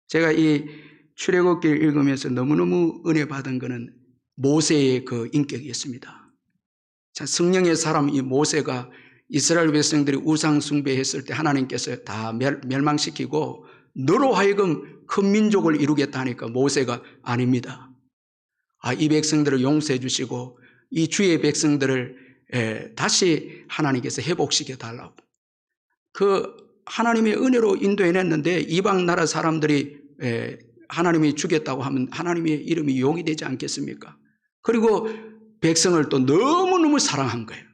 제가 이 출애굽기를 읽으면서 너무너무 은혜 받은 것은 모세의 그 인격이었습니다. 자, 성령의 사람 이 모세가 이스라엘 백성들이 우상 숭배했을 때 하나님께서 다 멸망시키고 너로 하여금 큰 민족을 이루겠다 하니까 모세가 아닙니다. 이 백성들을 용서해 주시고 이 주의 백성들을 다시 하나님께서 회복시켜 달라고 그 하나님의 은혜로 인도해냈는데 이방 나라 사람들이 하나님이 주겠다고 하면 하나님의 이름이 용이 되지 않겠습니까? 그리고 백성을 또 너무너무 사랑한 거예요.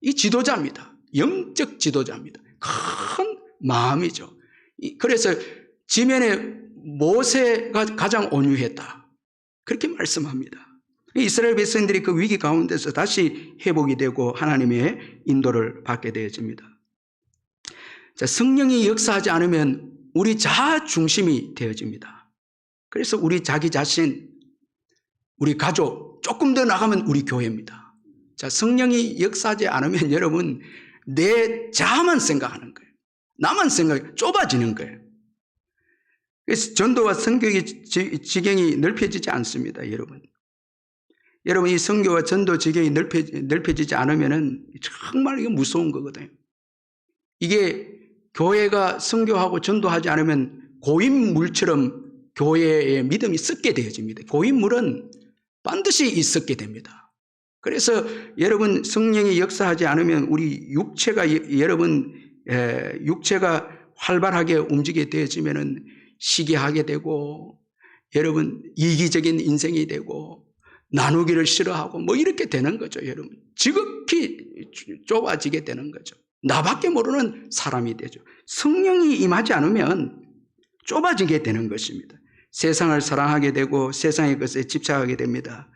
이 지도자입니다. 영적 지도자입니다. 큰 마음이죠. 그래서 지면에 모세가 가장 온유했다. 그렇게 말씀합니다. 이스라엘 백성들이 그 위기 가운데서 다시 회복이 되고 하나님의 인도를 받게 되어집니다. 자, 성령이 역사하지 않으면 우리 자아 중심이 되어집니다. 그래서 우리 자기 자신, 우리 가족, 조금 더 나가면 우리 교회입니다. 자, 성령이 역사하지 않으면 여러분 내 자아만 생각하는 거예요. 나만 좁아지는 거예요. 그래서 전도와 선교의 지경이 넓혀지지 않습니다, 여러분. 여러분, 이 선교와 전도 지경이 넓혀지지 않으면은 정말 이거 무서운 거거든요. 이게 교회가 선교하고 전도하지 않으면 고인물처럼 교회의 믿음이 썩게 되어집니다. 고인물은 반드시 썩게 됩니다. 그래서 여러분 성령이 역사하지 않으면 우리 육체가 활발하게 움직이게 되어지면은 시기하게 되고 여러분 이기적인 인생이 되고 나누기를 싫어하고 이렇게 되는 거죠, 여러분. 지극히 좁아지게 되는 거죠. 나밖에 모르는 사람이 되죠. 성령이 임하지 않으면 좁아지게 되는 것입니다. 세상을 사랑하게 되고 세상의 것에 집착하게 됩니다.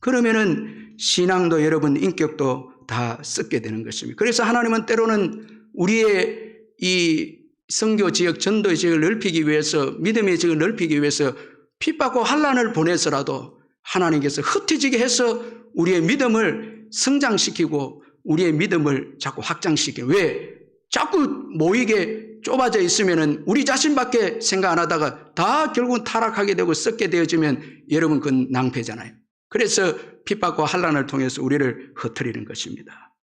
그러면은 신앙도 여러분 인격도 다 썩게 되는 것입니다. 그래서 하나님은 때로는 우리의 이 선교 지역, 전도 지역을 넓히기 위해서 믿음의 지역을 넓히기 위해서 핍받고 환난을 보내서라도 하나님께서 흩어지게 해서 우리의 믿음을 성장시키고 우리의 믿음을 자꾸 확장시키고 왜? 자꾸 모이게 좁아져 있으면은 우리 자신밖에 생각 안 하다가 다 결국은 타락하게 되고 썩게 되어지면 여러분 그건 낭패잖아요. 그래서 핍받고 환난을 통해서 우리를 흩어뜨리는 것입니다.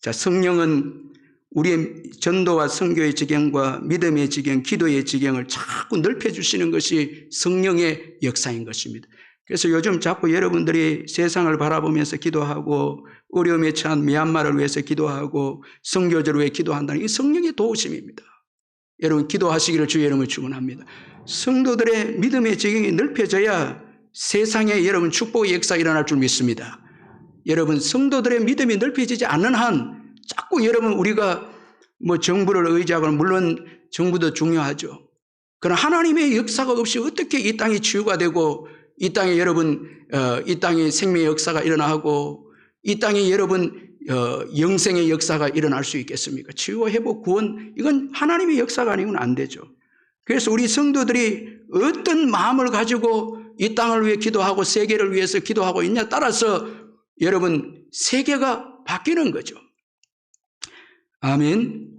자, 성령은 우리의 전도와 선교의 지경과 믿음의 지경, 기도의 지경을 자꾸 넓혀주시는 것이 성령의 역사인 것입니다. 그래서 요즘 자꾸 여러분들이 세상을 바라보면서 기도하고 어려움에 처한 미얀마를 위해서 기도하고 선교제를 위해 기도한다는 이 성령의 도우심입니다. 여러분 기도하시기를 주의 이름으로 축원합니다. 성도들의 믿음의 지경이 넓혀져야 세상에 여러분 축복의 역사가 일어날 줄 믿습니다. 여러분 성도들의 믿음이 넓혀지지 않는 한 자꾸 여러분 우리가 뭐 정부를 의지하고, 물론 정부도 중요하죠. 그러나 하나님의 역사가 없이 어떻게 이 땅이 치유가 되고 이 땅에 여러분 이 땅에 생명의 역사가 일어나고 이 땅에 여러분 영생의 역사가 일어날 수 있겠습니까? 치유와 회복, 구원, 이건 하나님의 역사가 아니고는 안 되죠. 그래서 우리 성도들이 어떤 마음을 가지고 이 땅을 위해 기도하고 세계를 위해서 기도하고 있냐 따라서 여러분 세계가 바뀌는 거죠. 아멘.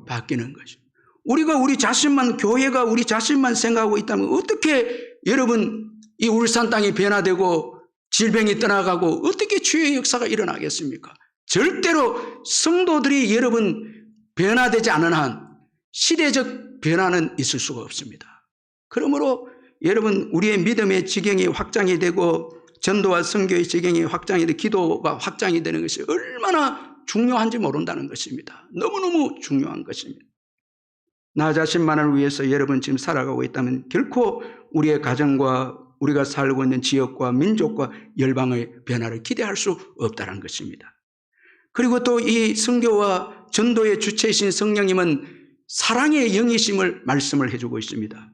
바뀌는 거죠. 우리가 우리 자신만, 교회가 우리 자신만 생각하고 있다면 어떻게 여러분 이 울산 땅이 변화되고 질병이 떠나가고 어떻게 치유의 역사가 일어나겠습니까? 절대로 성도들이 여러분 변화되지 않은 한 시대적 변화는 있을 수가 없습니다. 그러므로 여러분 우리의 믿음의 지경이 확장이 되고 전도와 선교의 지경이 확장이 되고 기도가 확장이 되는 것이 얼마나 중요한지 모른다는 것입니다. 너무너무 중요한 것입니다. 나 자신만을 위해서 여러분 지금 살아가고 있다면 결코 우리의 가정과 우리가 살고 있는 지역과 민족과 열방의 변화를 기대할 수 없다는 것입니다. 그리고 또 이 선교와 전도의 주체이신 성령님은 사랑의 영이심을 말씀을 해주고 있습니다.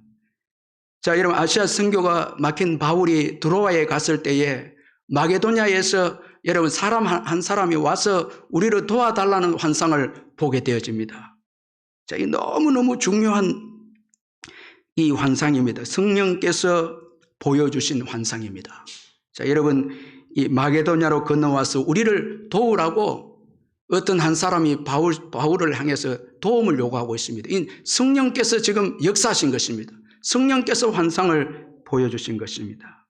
자, 여러분 아시아 선교가 막힌 바울이 드로아에 갔을 때에 마게도냐에서 여러분 사람 한 사람이 와서 우리를 도와달라는 환상을 보게 되어집니다. 자, 이 너무너무 중요한 이 환상입니다. 성령께서 보여주신 환상입니다. 자, 여러분 이 마게도냐로 건너와서 우리를 도우라고 어떤 한 사람이 바울을 향해서 도움을 요구하고 있습니다. 이 성령께서 지금 역사하신 것입니다. 성령께서 환상을 보여주신 것입니다.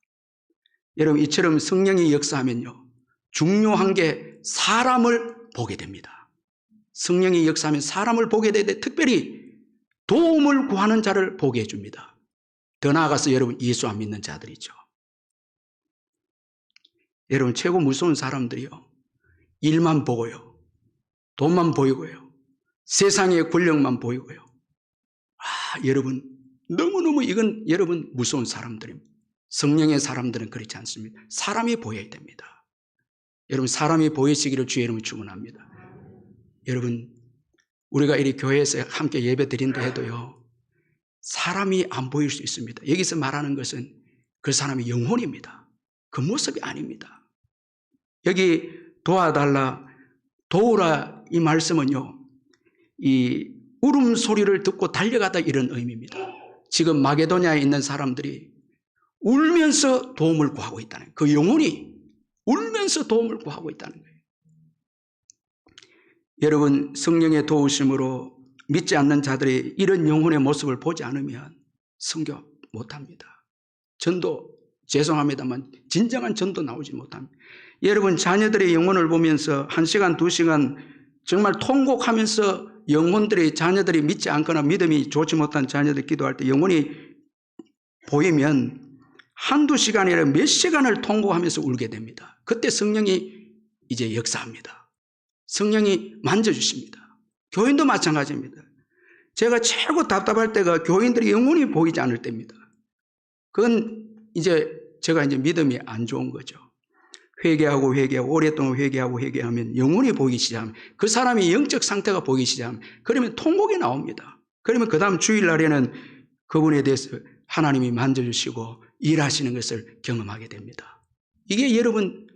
여러분 이처럼 성령이 역사하면요 중요한 게 사람을 보게 됩니다. 성령이 역사하면 사람을 보게 되는데 특별히 도움을 구하는 자를 보게 해줍니다. 더 나아가서 여러분 예수 안 믿는 자들이죠. 여러분 최고 무서운 사람들이요 일만 보고요 돈만 보이고요 세상의 권력만 보이고요 여러분 너무너무 이건 여러분 무서운 사람들입니다. 성령의 사람들은 그렇지 않습니다. 사람이 보여야 됩니다. 여러분 사람이 보이시기를 주의 이름으로 축원합니다. 여러분 우리가 이 교회에서 함께 예배 드린다 해도요 사람이 안 보일 수 있습니다. 여기서 말하는 것은 그 사람의 영혼입니다. 그 모습이 아닙니다. 여기 도와달라 도우라 이 말씀은요 이 울음소리를 듣고 달려가다 이런 의미입니다. 지금 마게도냐에 있는 사람들이 울면서 도움을 구하고 있다는 거예요. 그 영혼이 울면서 도움을 구하고 있다는 거예요. 여러분 성령의 도우심으로 믿지 않는 자들이 이런 영혼의 모습을 보지 않으면 선교 못합니다. 전도 죄송합니다만 진정한 전도 나오지 못합니다. 여러분 자녀들의 영혼을 보면서 1시간 2시간 정말 통곡하면서 영혼들이 자녀들이 믿지 않거나 믿음이 좋지 못한 자녀들 기도할 때 영혼이 보이면 한두 시간이 아니라 몇 시간을 통곡하면서 울게 됩니다. 그때 성령이 이제 역사합니다. 성령이 만져주십니다. 교인도 마찬가지입니다. 제가 최고 답답할 때가 교인들이 영혼이 보이지 않을 때입니다. 그건 이제 제가 이제 믿음이 안 좋은 거죠. 회개하고 오랫동안 회개하면 영혼이 보이기 시작하면 그 사람이 영적 상태가 보이기 시작하면 그러면 통곡이 나옵니다. 그러면 그 다음 주일날에는 그분에 대해서 하나님이 만져주시고 일하시는 것을 경험하게 됩니다. 이게 여러분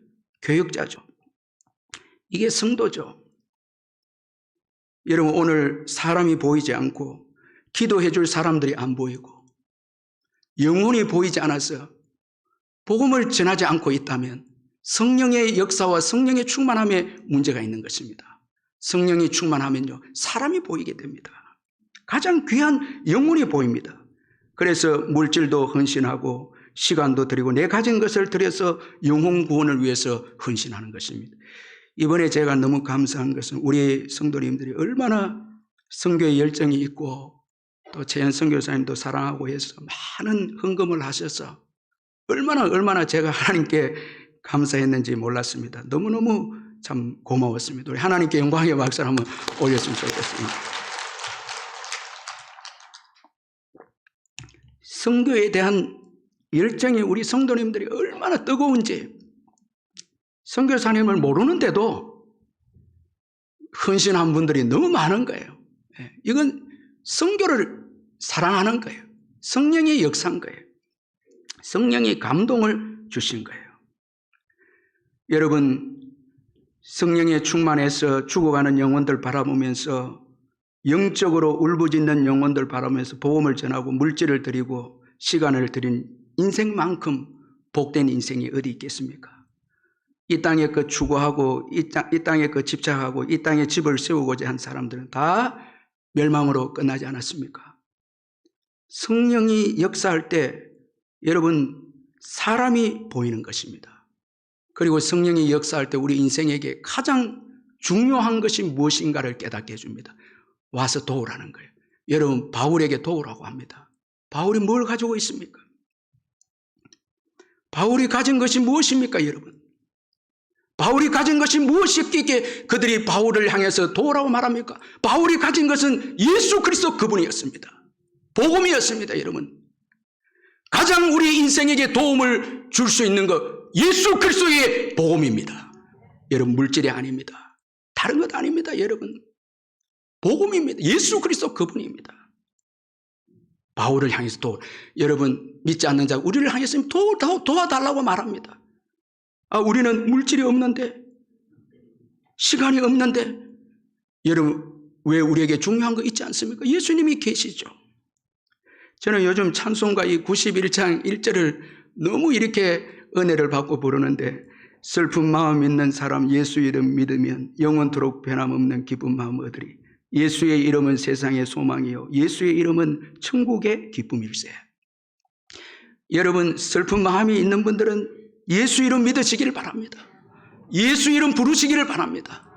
교육자죠. 이게 성도죠. 여러분 오늘 사람이 보이지 않고 기도해 줄 사람들이 안 보이고 영혼이 보이지 않아서 복음을 전하지 않고 있다면 성령의 역사와 성령의 충만함에 문제가 있는 것입니다. 성령이 충만하면요 사람이 보이게 됩니다. 가장 귀한 영혼이 보입니다. 그래서 물질도 헌신하고 시간도 드리고 내 가진 것을 들여서 영혼 구원을 위해서 헌신하는 것입니다. 이번에 제가 너무 감사한 것은 우리 성도님들이 얼마나 선교에 열정이 있고 또 최현 선교사님도 사랑하고 해서 많은 헌금을 하셔서 얼마나 제가 하나님께 감사했는지 몰랐습니다. 너무너무 참 고마웠습니다. 우리 하나님께 영광의 박수를 한번 올렸으면 좋겠습니다. 선교에 대한 열정이 우리 성도님들이 얼마나 뜨거운지 선교사님을 모르는데도 헌신한 분들이 너무 많은 거예요. 이건 선교를 사랑하는 거예요. 성령의 역사인 거예요. 성령이 감동을 주신 거예요. 여러분, 성령에 충만해서 죽어가는 영혼들 바라보면서 영적으로 울부짖는 영혼들 바라보면서 복음을 전하고 물질을 드리고 시간을 드린 인생만큼 복된 인생이 어디 있겠습니까? 이 땅에 그 추구하고 이 땅에 그 집착하고 이 땅에 집을 세우고자 한 사람들은 다 멸망으로 끝나지 않았습니까? 성령이 역사할 때 여러분 사람이 보이는 것입니다. 그리고 성령이 역사할 때 우리 인생에게 가장 중요한 것이 무엇인가를 깨닫게 해줍니다. 와서 도우라는 거예요. 여러분 바울에게 도우라고 합니다. 바울이 뭘 가지고 있습니까? 바울이 가진 것이 무엇입니까 여러분? 바울이 가진 것이 무엇이었기에 그들이 바울을 향해서 도우라고 말합니까? 바울이 가진 것은 예수 그리스도 그분이었습니다. 복음이었습니다 여러분. 가장 우리 인생에게 도움을 줄 수 있는 것 예수 그리스도의 복음입니다. 여러분 물질이 아닙니다. 다른 것 아닙니다 여러분. 복음입니다. 예수 그리스도 그분입니다. 바울을 향해서 여러분 믿지 않는 자 우리를 향해서 도와달라고 말합니다. 우리는 물질이 없는데 시간이 없는데 여러분 왜 우리에게 중요한 거 있지 않습니까? 예수님이 계시죠. 저는 요즘 찬송가 이 91장 1절을 너무 이렇게 은혜를 받고 부르는데 슬픈 마음 있는 사람 예수 이름 믿으면 영원토록 변함없는 기쁜 마음 얻으리. 예수의 이름은 세상의 소망이요 예수의 이름은 천국의 기쁨일세. 여러분 슬픈 마음이 있는 분들은 예수 이름 믿으시기를 바랍니다. 예수 이름 부르시기를 바랍니다.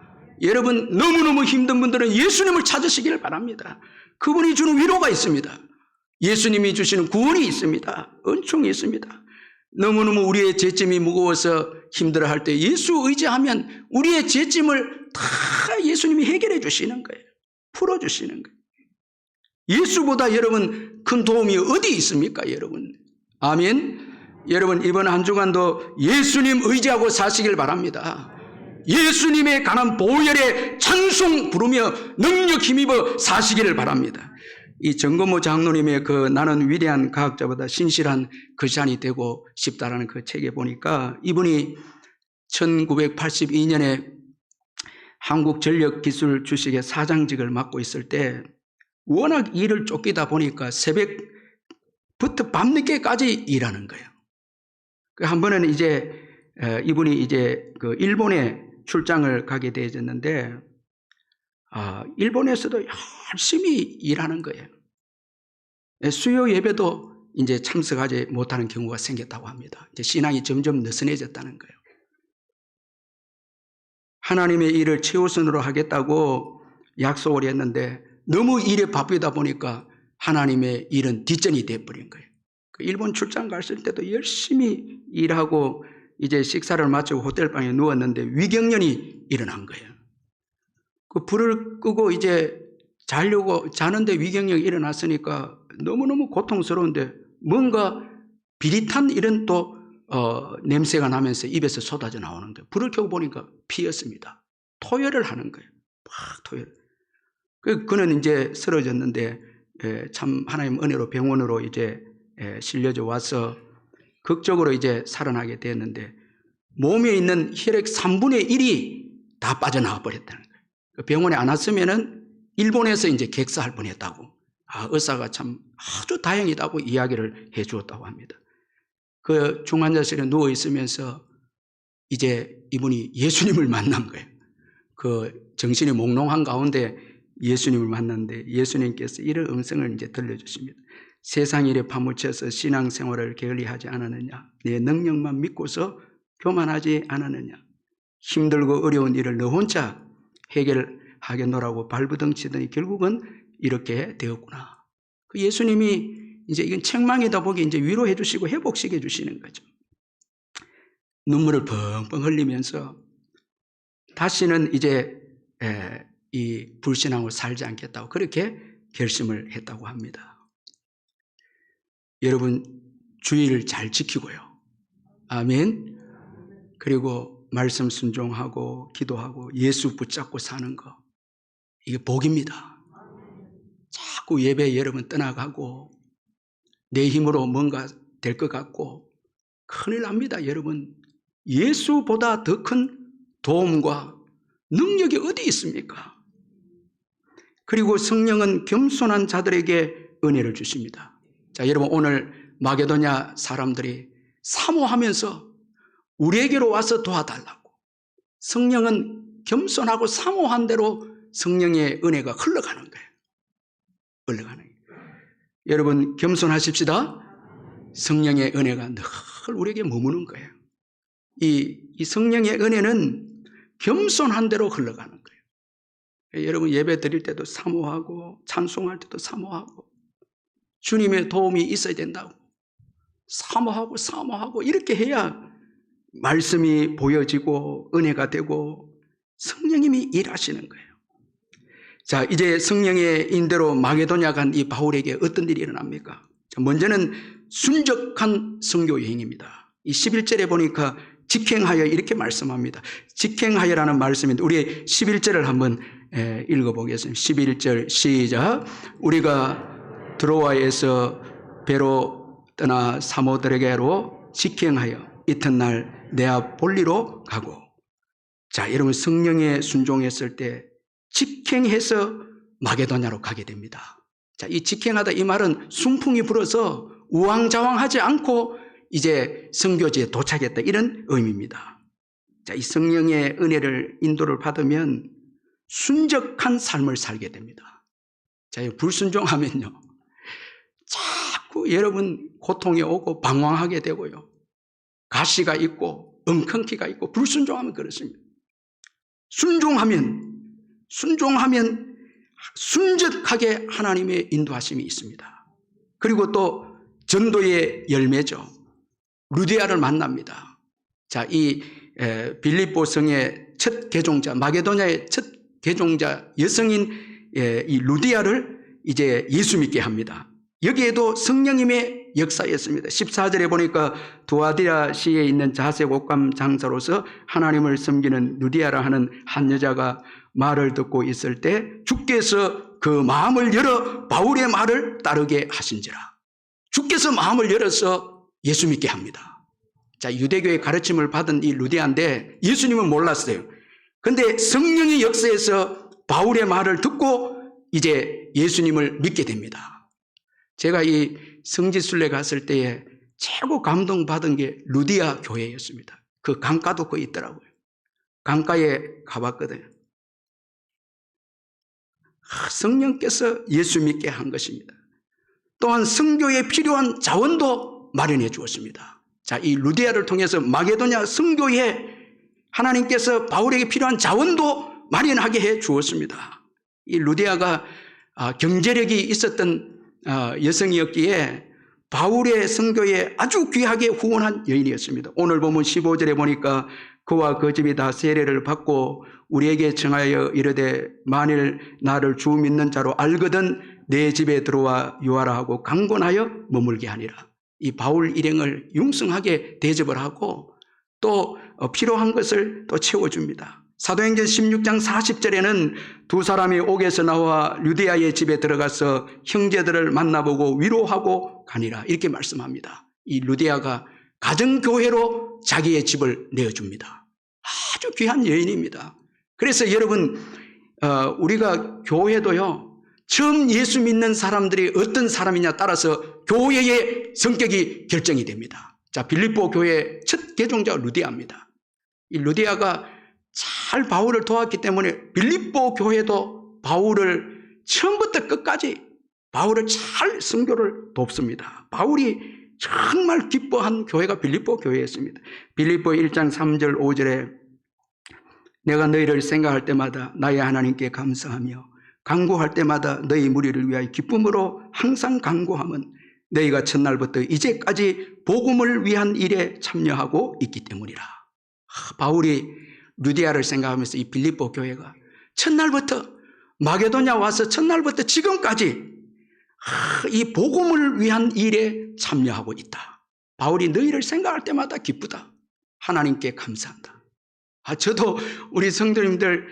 여러분 너무너무 힘든 분들은 예수님을 찾으시기를 바랍니다. 그분이 주는 위로가 있습니다. 예수님이 주시는 구원이 있습니다. 은총이 있습니다. 너무너무 우리의 죄짐이 무거워서 힘들어할 때 예수 의지하면 우리의 죄짐을 다 예수님이 해결해 주시는 거예요. 풀어주시는 거예요. 예수보다 여러분 큰 도움이 어디 있습니까 여러분? 아멘. 여러분 이번 한 주간도 예수님 의지하고 사시길 바랍니다. 예수님의 강한 보혈의 찬송 부르며 능력 힘입어 사시기를 바랍니다. 이 정건모 장로님의 그 나는 위대한 과학자보다 신실한 크리스찬이 되고 싶다라는 그 책에 보니까 이분이 1982년에 한국전력기술 주식의 사장직을 맡고 있을 때 워낙 일을 쫓기다 보니까 새벽부터 밤늦게까지 일하는 거예요. 한 번은 이제 이분이 이제 그 일본에 출장을 가게 되어졌는데 일본에서도 열심히 일하는 거예요. 수요 예배도 이제 참석하지 못하는 경우가 생겼다고 합니다. 이제 신앙이 점점 느슨해졌다는 거예요. 하나님의 일을 최우선으로 하겠다고 약속을 했는데 너무 일에 바쁘다 보니까 하나님의 일은 뒷전이 돼버린 거예요. 일본 출장 갔을 때도 열심히 일하고 이제 식사를 마치고 호텔방에 누웠는데 위경련이 일어난 거예요. 그 불을 끄고 이제 자는데 위경련이 일어났으니까 너무너무 고통스러운데 뭔가 비릿한 이런 또 냄새가 나면서 입에서 쏟아져 나오는 거예요. 불을 켜고 보니까 피였습니다. 토혈을 하는 거예요. 막 토혈. 그는 이제 쓰러졌는데 참 하나님 은혜로 병원으로 이제 실려져 와서 극적으로 이제 살아나게 됐는데 몸에 있는 혈액 3분의 1이 다 빠져나와 버렸다는 거예요. 병원에 안 왔으면은 일본에서 이제 객사할 뻔했다고. 의사가 참 아주 다행이다고 이야기를 해 주었다고 합니다. 그 중환자실에 누워 있으면서 이제 이분이 예수님을 만난 거예요. 그 정신이 몽롱한 가운데 예수님을 만났는데 예수님께서 이런 음성을 이제 들려주십니다. 세상 일에 파묻혀서 신앙생활을 게을리하지 않았느냐? 내 능력만 믿고서 교만하지 않았느냐? 힘들고 어려운 일을 너 혼자 해결하겠노라고 발부둥치더니 결국은 이렇게 되었구나. 그 예수님이 이제 이건 책망이다 보기 이제 위로해 주시고 회복시켜 주시는 거죠. 눈물을 펑펑 흘리면서 다시는 이제 이 불신앙으로 살지 않겠다고 그렇게 결심을 했다고 합니다. 여러분 주의를 잘 지키고요. 아멘. 그리고 말씀 순종하고 기도하고 예수 붙잡고 사는 거, 이게 복입니다. 자꾸 예배 여러분 떠나가고 내 힘으로 뭔가 될 것 같고 큰일 납니다. 여러분, 예수보다 더 큰 도움과 능력이 어디 있습니까? 그리고 성령은 겸손한 자들에게 은혜를 주십니다. 자, 여러분, 오늘 마게도냐 사람들이 사모하면서 우리에게로 와서 도와달라고, 성령은 겸손하고 사모한 대로 성령의 은혜가 흘러가는 거예요. 흘러가는 거예요. 여러분, 겸손하십시다. 성령의 은혜가 늘 우리에게 머무는 거예요. 이 성령의 은혜는 겸손한 대로 흘러가는 거예요. 여러분, 예배 드릴 때도 사모하고 찬송할 때도 사모하고 주님의 도움이 있어야 된다고 사모하고 이렇게 해야 말씀이 보여지고 은혜가 되고 성령님이 일하시는 거예요. 자, 이제 성령의 인도로 마게도냐 간 이 바울에게 어떤 일이 일어납니까? 자, 먼저는 순적한 선교 여행입니다. 이 11절에 보니까 직행하여 이렇게 말씀합니다. 직행하여라는 말씀인데 우리 11절을 한번 읽어보겠습니다. 11절 시작. 우리가 드로아에서 배로 떠나 사모드레게로 직행하여 이튿날 네아폴리로 가고. 자, 여러분, 성령에 순종했을 때 직행해서 마게도냐로 가게 됩니다. 자, 이 직행하다, 이 말은 순풍이 불어서 우왕좌왕하지 않고 이제 선교지에 도착했다, 이런 의미입니다. 자, 이 성령의 은혜를 인도를 받으면 순적한 삶을 살게 됩니다. 자, 불순종하면요, 자꾸 여러분 고통이 오고 방황하게 되고요, 가시가 있고 엉겅퀴가 있고, 불순종하면 그렇습니다. 순종하면 순적하게 하나님의 인도하심이 있습니다. 그리고 또 전도의 열매죠. 루디아를 만납니다. 자, 이 빌립보 성의 첫 개종자, 마게도냐의 첫 개종자 여성인 이 루디아를 이제 예수 믿게 합니다. 여기에도 성령님의 역사였습니다. 14절에 보니까 두아디라시에 있는 자색 옷감 장사로서 하나님을 섬기는 루디아라 하는 한 여자가 말을 듣고 있을 때 주께서 그 마음을 열어 바울의 말을 따르게 하신지라. 주께서 마음을 열어서 예수 믿게 합니다. 자, 유대교의 가르침을 받은 이 루디아인데 예수님은 몰랐어요. 근데 성령의 역사에서 바울의 말을 듣고 이제 예수님을 믿게 됩니다. 제가 이 성지순례 갔을 때에 최고 감동받은 게 루디아 교회였습니다. 그 강가도 거기 있더라고요. 강가에 가봤거든요. 성령께서 예수 믿게 한 것입니다. 또한 선교에 필요한 자원도 마련해 주었습니다. 자, 이 루디아를 통해서 마게도냐 선교에 하나님께서 바울에게 필요한 자원도 마련하게 해 주었습니다. 이 루디아가 경제력이 있었던 여성이었기에 바울의 선교에 아주 귀하게 후원한 여인이었습니다. 오늘 보면 15절에 보니까 그와 그 집이 다 세례를 받고 우리에게 청하여 이르되 만일 나를 주 믿는 자로 알거든 내 집에 들어와 유하라 하고 강권하여 머물게 하니라. 이 바울 일행을 융성하게 대접을 하고 또 필요한 것을 또 채워줍니다. 사도행전 16장 40절에는 두 사람이 옥에서 나와 루디아의 집에 들어가서 형제들을 만나보고 위로하고 가니라, 이렇게 말씀합니다. 이 루디아가 가정교회로 자기의 집을 내어줍니다. 아주 귀한 여인입니다. 그래서 여러분, 우리가 교회도요, 처음 예수 믿는 사람들이 어떤 사람이냐 따라서 교회의 성격이 결정이 됩니다. 자, 빌립보 교회 첫 개종자 루디아입니다. 이 루디아가 잘 바울을 도왔기 때문에 빌립보 교회도 바울을 처음부터 끝까지 바울을 잘 선교를 돕습니다. 바울이 정말 기뻐한 교회가 빌립보 교회였습니다. 빌립보 1장 3절 5절에 내가 너희를 생각할 때마다 나의 하나님께 감사하며 간구할 때마다 너희 무리를 위하여 기쁨으로 항상 간구함은 너희가 첫날부터 이제까지 복음을 위한 일에 참여하고 있기 때문이라. 바울이 루디아를 생각하면서 이 빌립보 교회가 첫날부터 마게도냐 와서 첫날부터 지금까지 이 복음을 위한 일에 참여하고 있다. 바울이 너희를 생각할 때마다 기쁘다. 하나님께 감사한다. 저도 우리 성도님들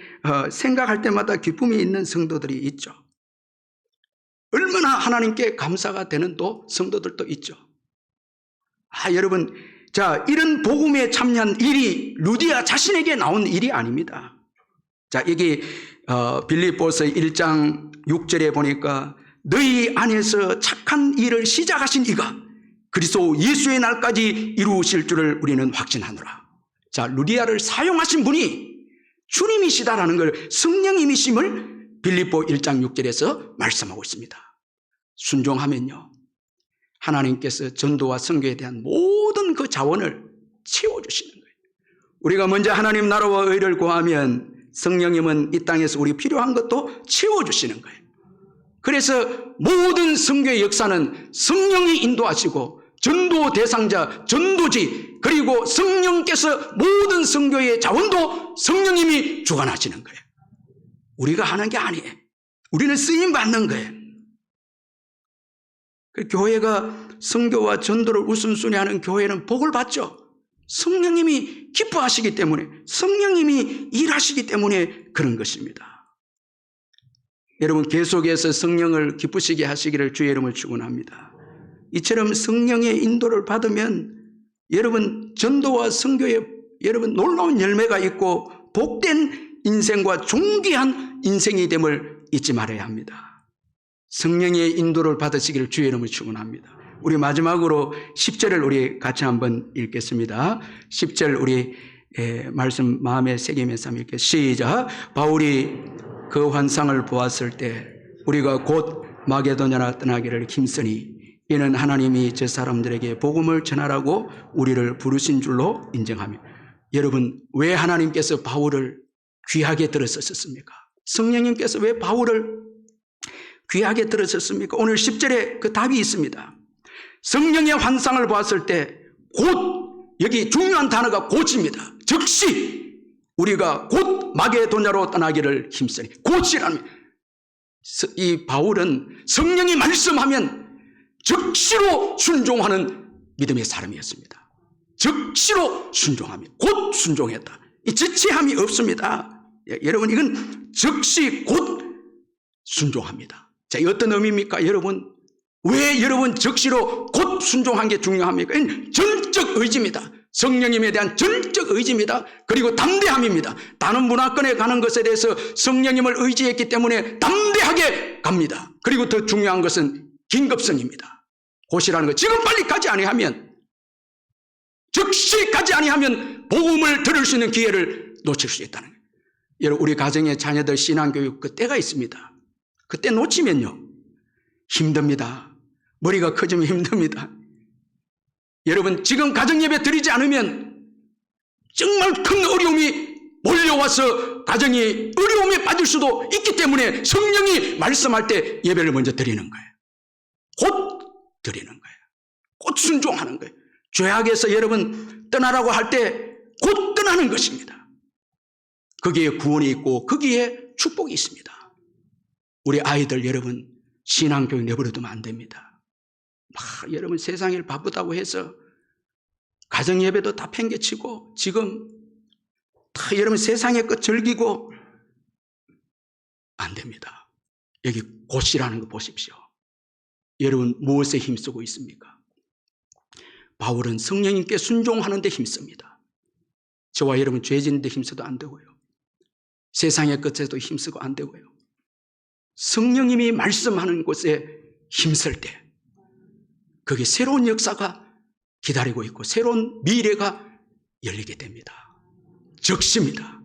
생각할 때마다 기쁨이 있는 성도들이 있죠. 얼마나 하나님께 감사가 되는 또 성도들도 있죠. 여러분, 자, 이런 복음에 참여한 일이 루디아 자신에게 나온 일이 아닙니다. 자, 여기 빌립보서 1장 6절에 보니까 너희 안에서 착한 일을 시작하신 이가 그리스도 예수의 날까지 이루실 줄을 우리는 확신하노라. 자, 루디아를 사용하신 분이 주님이시다라는 걸, 성령님이심을 빌립보 1장 6절에서 말씀하고 있습니다. 순종하면요, 하나님께서 전도와 선교에 대한 모든 그 자원을 채워주시는 거예요. 우리가 먼저 하나님 나라와 의를 구하면 성령님은 이 땅에서 우리 필요한 것도 채워주시는 거예요. 그래서 모든 선교의 역사는 성령이 인도하시고 전도 대상자, 전도지, 그리고 성령께서 모든 선교의 자원도 성령님이 주관하시는 거예요. 우리가 하는 게 아니에요. 우리는 쓰임 받는 거예요. 교회가 선교와 전도를 우선순위 하는 교회는 복을 받죠. 성령님이 기뻐하시기 때문에, 성령님이 일하시기 때문에 그런 것입니다. 여러분, 계속해서 성령을 기쁘시게 하시기를 주의 이름을 축원합니다. 이처럼 성령의 인도를 받으면 여러분 전도와 선교에 여러분 놀라운 열매가 있고 복된 인생과 존귀한 인생이 됨을 잊지 말아야 합니다. 성령의 인도를 받으시기를 주의 이름을 축원합니다. 우리 마지막으로 10절을 우리 같이 한번 읽겠습니다. 10절 우리 말씀 마음에 새기면서 한번 읽겠습니다. 시작. 바울이 그 환상을 보았을 때 우리가 곧 마게도냐로 떠나기를 힘쓰니 이는 하나님이 저 사람들에게 복음을 전하라고 우리를 부르신 줄로 인정하며. 여러분, 왜 하나님께서 바울을 귀하게 들으셨습니까? 성령님께서 왜 바울을 귀하게 들으셨습니까? 오늘 10절에 그 답이 있습니다. 성령의 환상을 보았을 때 곧, 여기 중요한 단어가 곧입니다. 즉시 우리가 곧 마게도냐로 떠나기를 힘쓰니. 곧이라는, 이 바울은 성령이 말씀하면 즉시로 순종하는 믿음의 사람이었습니다. 즉시로 순종하며 곧 순종했다. 이 지체함이 없습니다. 여러분, 이건 즉시 곧 순종합니다. 자, 어떤 의미입니까? 여러분, 왜 여러분 즉시로 곧 순종한 게 중요합니까? 이건 전적 의지입니다. 성령님에 대한 전적 의지입니다. 그리고 담대함입니다. 다른 문화권에 가는 것에 대해서 성령님을 의지했기 때문에 담대하게 갑니다. 그리고 더 중요한 것은 긴급성입니다. 곧이라는 것. 지금 빨리 가지 아니하면, 즉시 가지 아니하면 복음을 들을 수 있는 기회를 놓칠 수 있다는 거예요. 여러분, 우리 가정의 자녀들 신앙교육 그 때가 있습니다. 그때 놓치면요, 힘듭니다. 머리가 커지면 힘듭니다. 여러분, 지금 가정예배 드리지 않으면 정말 큰 어려움이 몰려와서 가정이 어려움에 빠질 수도 있기 때문에 성령이 말씀할 때 예배를 먼저 드리는 거예요. 곧 드리는 거예요. 곧 순종하는 거예요. 죄악에서 여러분 떠나라고 할 때 곧 떠나는 것입니다. 거기에 구원이 있고 거기에 축복이 있습니다. 우리 아이들 여러분 신앙교육 내버려두면 안 됩니다. 여러분 세상일 바쁘다고 해서 가정예배도 다 팽개치고 지금 다 여러분 세상의 것 즐기고 안 됩니다. 여기 곧이라는 거 보십시오. 여러분 무엇에 힘쓰고 있습니까? 바울은 성령님께 순종하는 데 힘씁니다. 저와 여러분 죄 짓는 데 힘써도 안 되고요. 세상의 것에도 힘쓰고 안 되고요. 성령님이 말씀하는 곳에 힘쓸 때 거기에 새로운 역사가 기다리고 있고 새로운 미래가 열리게 됩니다. 즉시입니다.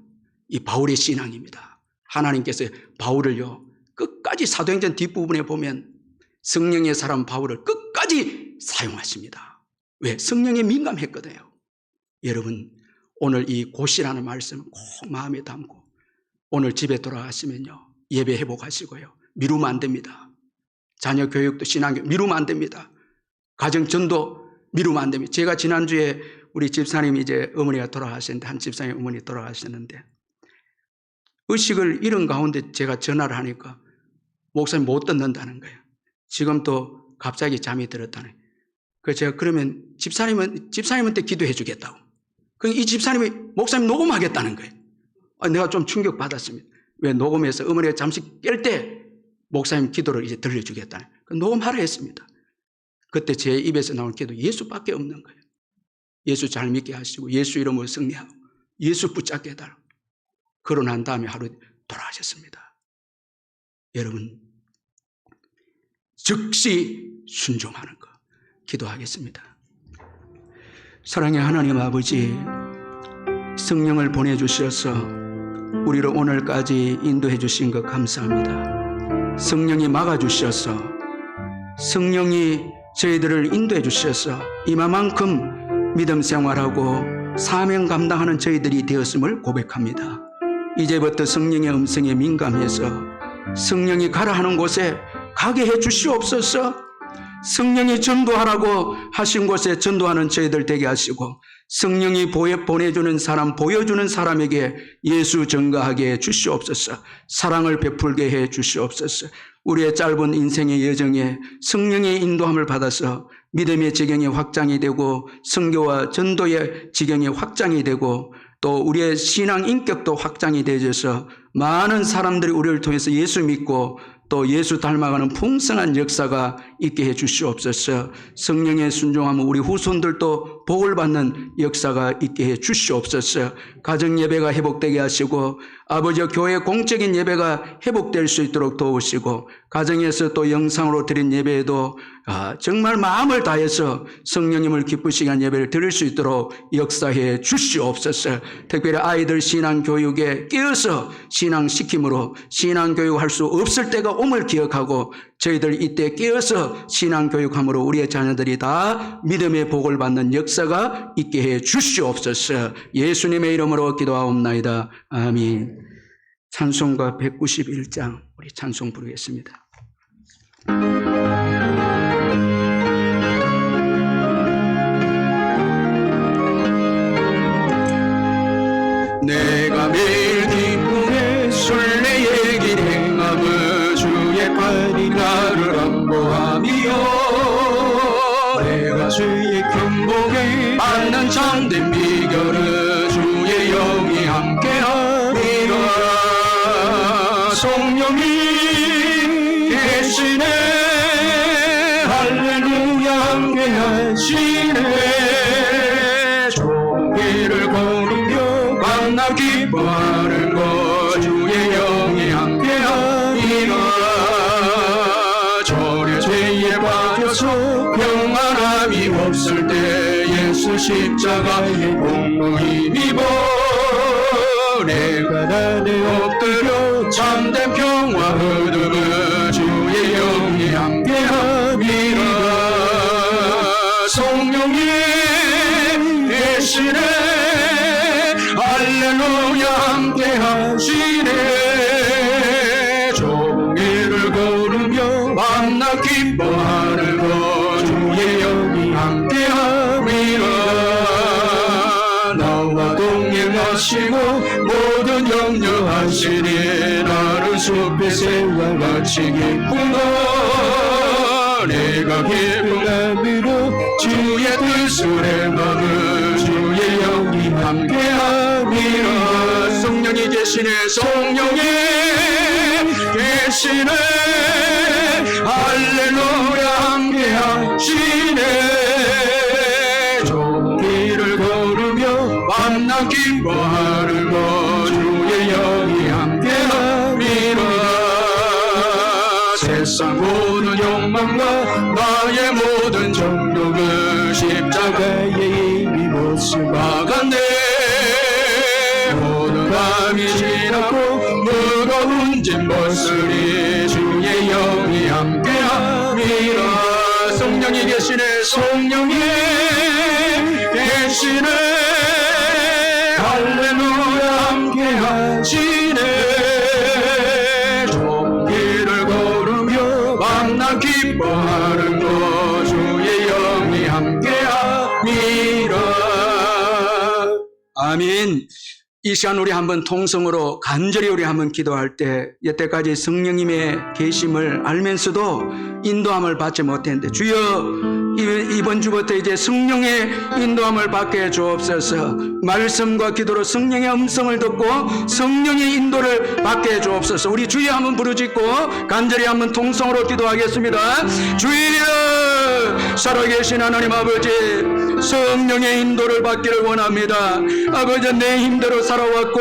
이 바울의 신앙입니다. 하나님께서 바울을요 끝까지 사도행전 뒷부분에 보면 성령의 사람 바울을 끝까지 사용하십니다. 왜? 성령에 민감했거든요. 여러분 오늘 이 곧이라는 말씀을 꼭 마음에 담고 오늘 집에 돌아가시면요 예배 회복하시고요 미루면 안 됩니다. 자녀 교육도 신앙교육 미루면 안 됩니다. 가정 전도 미루면 안 됩니다. 제가 지난주에 우리 집사님이 이제 어머니가 돌아가셨는데 한 집사님 어머니 돌아가셨는데 의식을 잃은 가운데 제가 전화를 하니까 목사님 못 듣는다는 거예요. 지금 또 갑자기 잠이 들었다는 거예요. 그 제가 그러면 집사님한테 기도해 주겠다고. 이 집사님이 목사님 녹음하겠다는 거예요. 내가 좀 충격 받았습니다. 왜 녹음해서 어머니가 잠시 깰 때 목사님 기도를 이제 들려주겠다는. 녹음하라 했습니다. 그때 제 입에서 나온 기도 예수밖에 없는 거예요. 예수 잘 믿게 하시고 예수 이름으로 승리하고 예수 붙잡게 해달라고. 그러고 난 다음에 하루 돌아가셨습니다. 여러분 즉시 순종하는 거 기도하겠습니다. 사랑의 하나님 아버지, 성령을 보내주셔서 우리를 오늘까지 인도해 주신 것 감사합니다. 성령이 막아주셔서 성령이 저희들을 인도해 주셔서 이만큼 믿음 생활하고 사명 감당하는 저희들이 되었음을 고백합니다. 이제부터 성령의 음성에 민감해서 성령이 가라 하는 곳에 가게 해 주시옵소서. 성령이 전도하라고 하신 곳에 전도하는 저희들 되게 하시고 성령이 보내주는 사람, 보여주는 사람에게 예수 전가하게 해 주시옵소서. 사랑을 베풀게 해 주시옵소서. 우리의 짧은 인생의 여정에 성령의 인도함을 받아서 믿음의 지경이 확장이 되고 선교와 전도의 지경이 확장이 되고 또 우리의 신앙 인격도 확장이 되어져서 많은 사람들이 우리를 통해서 예수 믿고 또 예수 닮아가는 풍성한 역사가 있게 해 주시옵소서. 성령의 순종하면 우리 후손들도 복을 받는 역사가 있게 해 주시옵소서. 가정 예배가 회복되게 하시고 아버지 교회 공적인 예배가 회복될 수 있도록 도우시고 가정에서 또 영상으로 드린 예배에도 정말 마음을 다해서 성령님을 기쁘시게 한 예배를 드릴 수 있도록 역사해 주시옵소서. 특별히 아이들 신앙교육에 끼어서 신앙시킴으로 신앙교육할 수 없을 때가 옴을 기억하고 저희들 이때 끼어서 신앙교육함으로 우리의 자녀들이 다 믿음의 복을 받는 역사가 있게 해 주시옵소서. 예수님의 이름으로 기도하옵나이다. 아멘. 찬송가 191장 우리 찬송 부르겠습니다. 내가 매일 기쁨에 순례의 길 행하며 주의 팔이 나를 안보하며 내가 주의 경복에 받는 참된 비결은 주의 영이 함께하리라. 성령이 계시네 할렐루야 함께하시네. 좋은 길을 걸으며 만나 기뻐하는 것 주의 영이 함께하리라. 절의 죄에 빠져서 평안함이 없을 때 예수 십자가의 공로 힘입어 내가 나를 엎드려 참된 평화 얻으며 주의 영이 함께함이라. 성령이 계시네 할렐루야 함께하시네. 좁은 길을 걸으며 만나 기뻐하는 것 주의 영이 함께함이라. 나와 동행하시고 모든 염려하시니 나를 숲의 새와 같이 기쁘다. 내가 기쁜 마음으로 주의 뜻을 행하며 주의 영이 함께함이라. 성령이 계시네 성령이 계시네 할렐루야 함께하시네. 좋은 길을 걸으며 만나 기뻐하는 것 주의 영이 함께함이라. 세상 모든 욕망과 나의 모든 정욕을 십자가에 이미 못을 막았네. 모든 밤이 지나고 무거운 짐 벗으니 주의 영이 함께함이라. 성령이 계시네 성령이 계시네 할렐루야 함께하시네. 좁은 길을 걸으며 만나 기뻐하는 것 주의 영이 함께함이라. 아멘. 이 시간 우리 한번 통성으로 간절히 우리 한번 기도할 때 여태까지 성령님의 계심을 알면서도 인도함을 받지 못했는데 주여 이번 주부터 이제 성령의 인도함을 받게 주옵소서. 말씀과 기도로 성령의 음성을 듣고 성령의 인도를 받게 주옵소서. 우리 주여 한번 부르짖고 간절히 한번 통성으로 기도하겠습니다. 주여, 살아계신 하나님 아버지, 성령의 인도를 받기를 원합니다. 아버지, 내 힘대로 살아왔고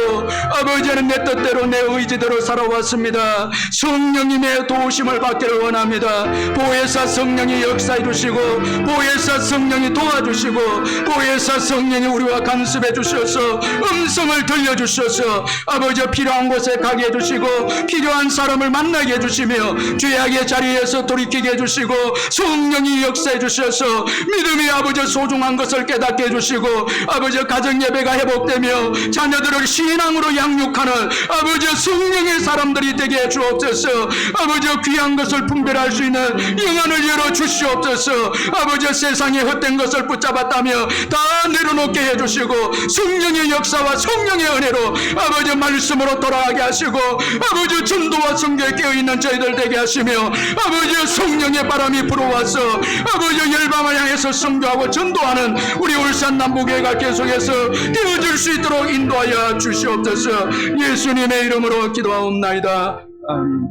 아버지는 내 뜻대로 내 의지대로 살아왔습니다. 성령님의 도우심을 받기를 원합니다. 보혜사 성령이 역사해 주시고 보혜사 성령이 도와주시고 보혜사 성령이 우리와 간섭해 주셔서 음성을 들려주셔서 아버지 필요한 곳에 가게 해주시고 필요한 사람을 만나게 해주시며 죄악의 자리에서 돌이키게 해주시고 성령이 역사해 주셔서 믿음이 아버지 소중한 것을 깨닫게 해주시고 아버지 가정 예배가 회복되며 자녀들을 신앙으로 양육하는 아버지 성령의 사람들이 되게 해 주옵소서. 아버지 귀한 것을 분별할 수 있는 영안을 열어 주시옵소서. 아버지 세상에 헛된 것을 붙잡았다며 다 내려놓게 해주시고 성령의 역사와 성령의 은혜로 아버지 말씀으로 돌아가게 하시고 아버지 전도와 성교에 깨어있는 저희들 되게 하시며 아버지 성령의 바람이 불어와서 아버지 열방을 향해서 선교하고 전도하는 우리 울산 남부교회가 계속해서 되어질 수 있도록 인도하여 주시옵소서. 예수님의 이름으로 기도하옵나이다. 아멘.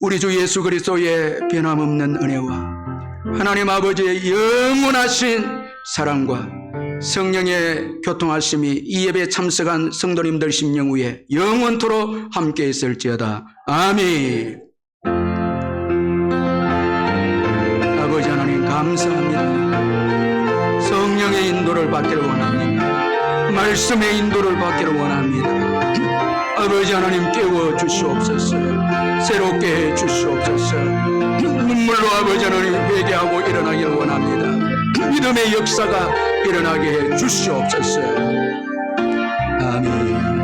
우리 주 예수 그리스도의 변함없는 은혜와 하나님 아버지의 영원하신 사랑과 성령의 교통하심이 이 예배에 참석한 성도님들 심령 위에 영원토록 함께 있을지어다. 아멘. 아버지 하나님 감사합니다. 성령의 인도를 받기를 원합니다. 말씀의 인도를 받기를 원합니다. 아버지 하나님 깨워 주시옵소서. 새롭게 해 주시옵소서. 눈물로 아버지 하나님 회개하고 일어나기를 원합니다. 믿음의 역사가 일어나게 해 주시옵소서. 아멘.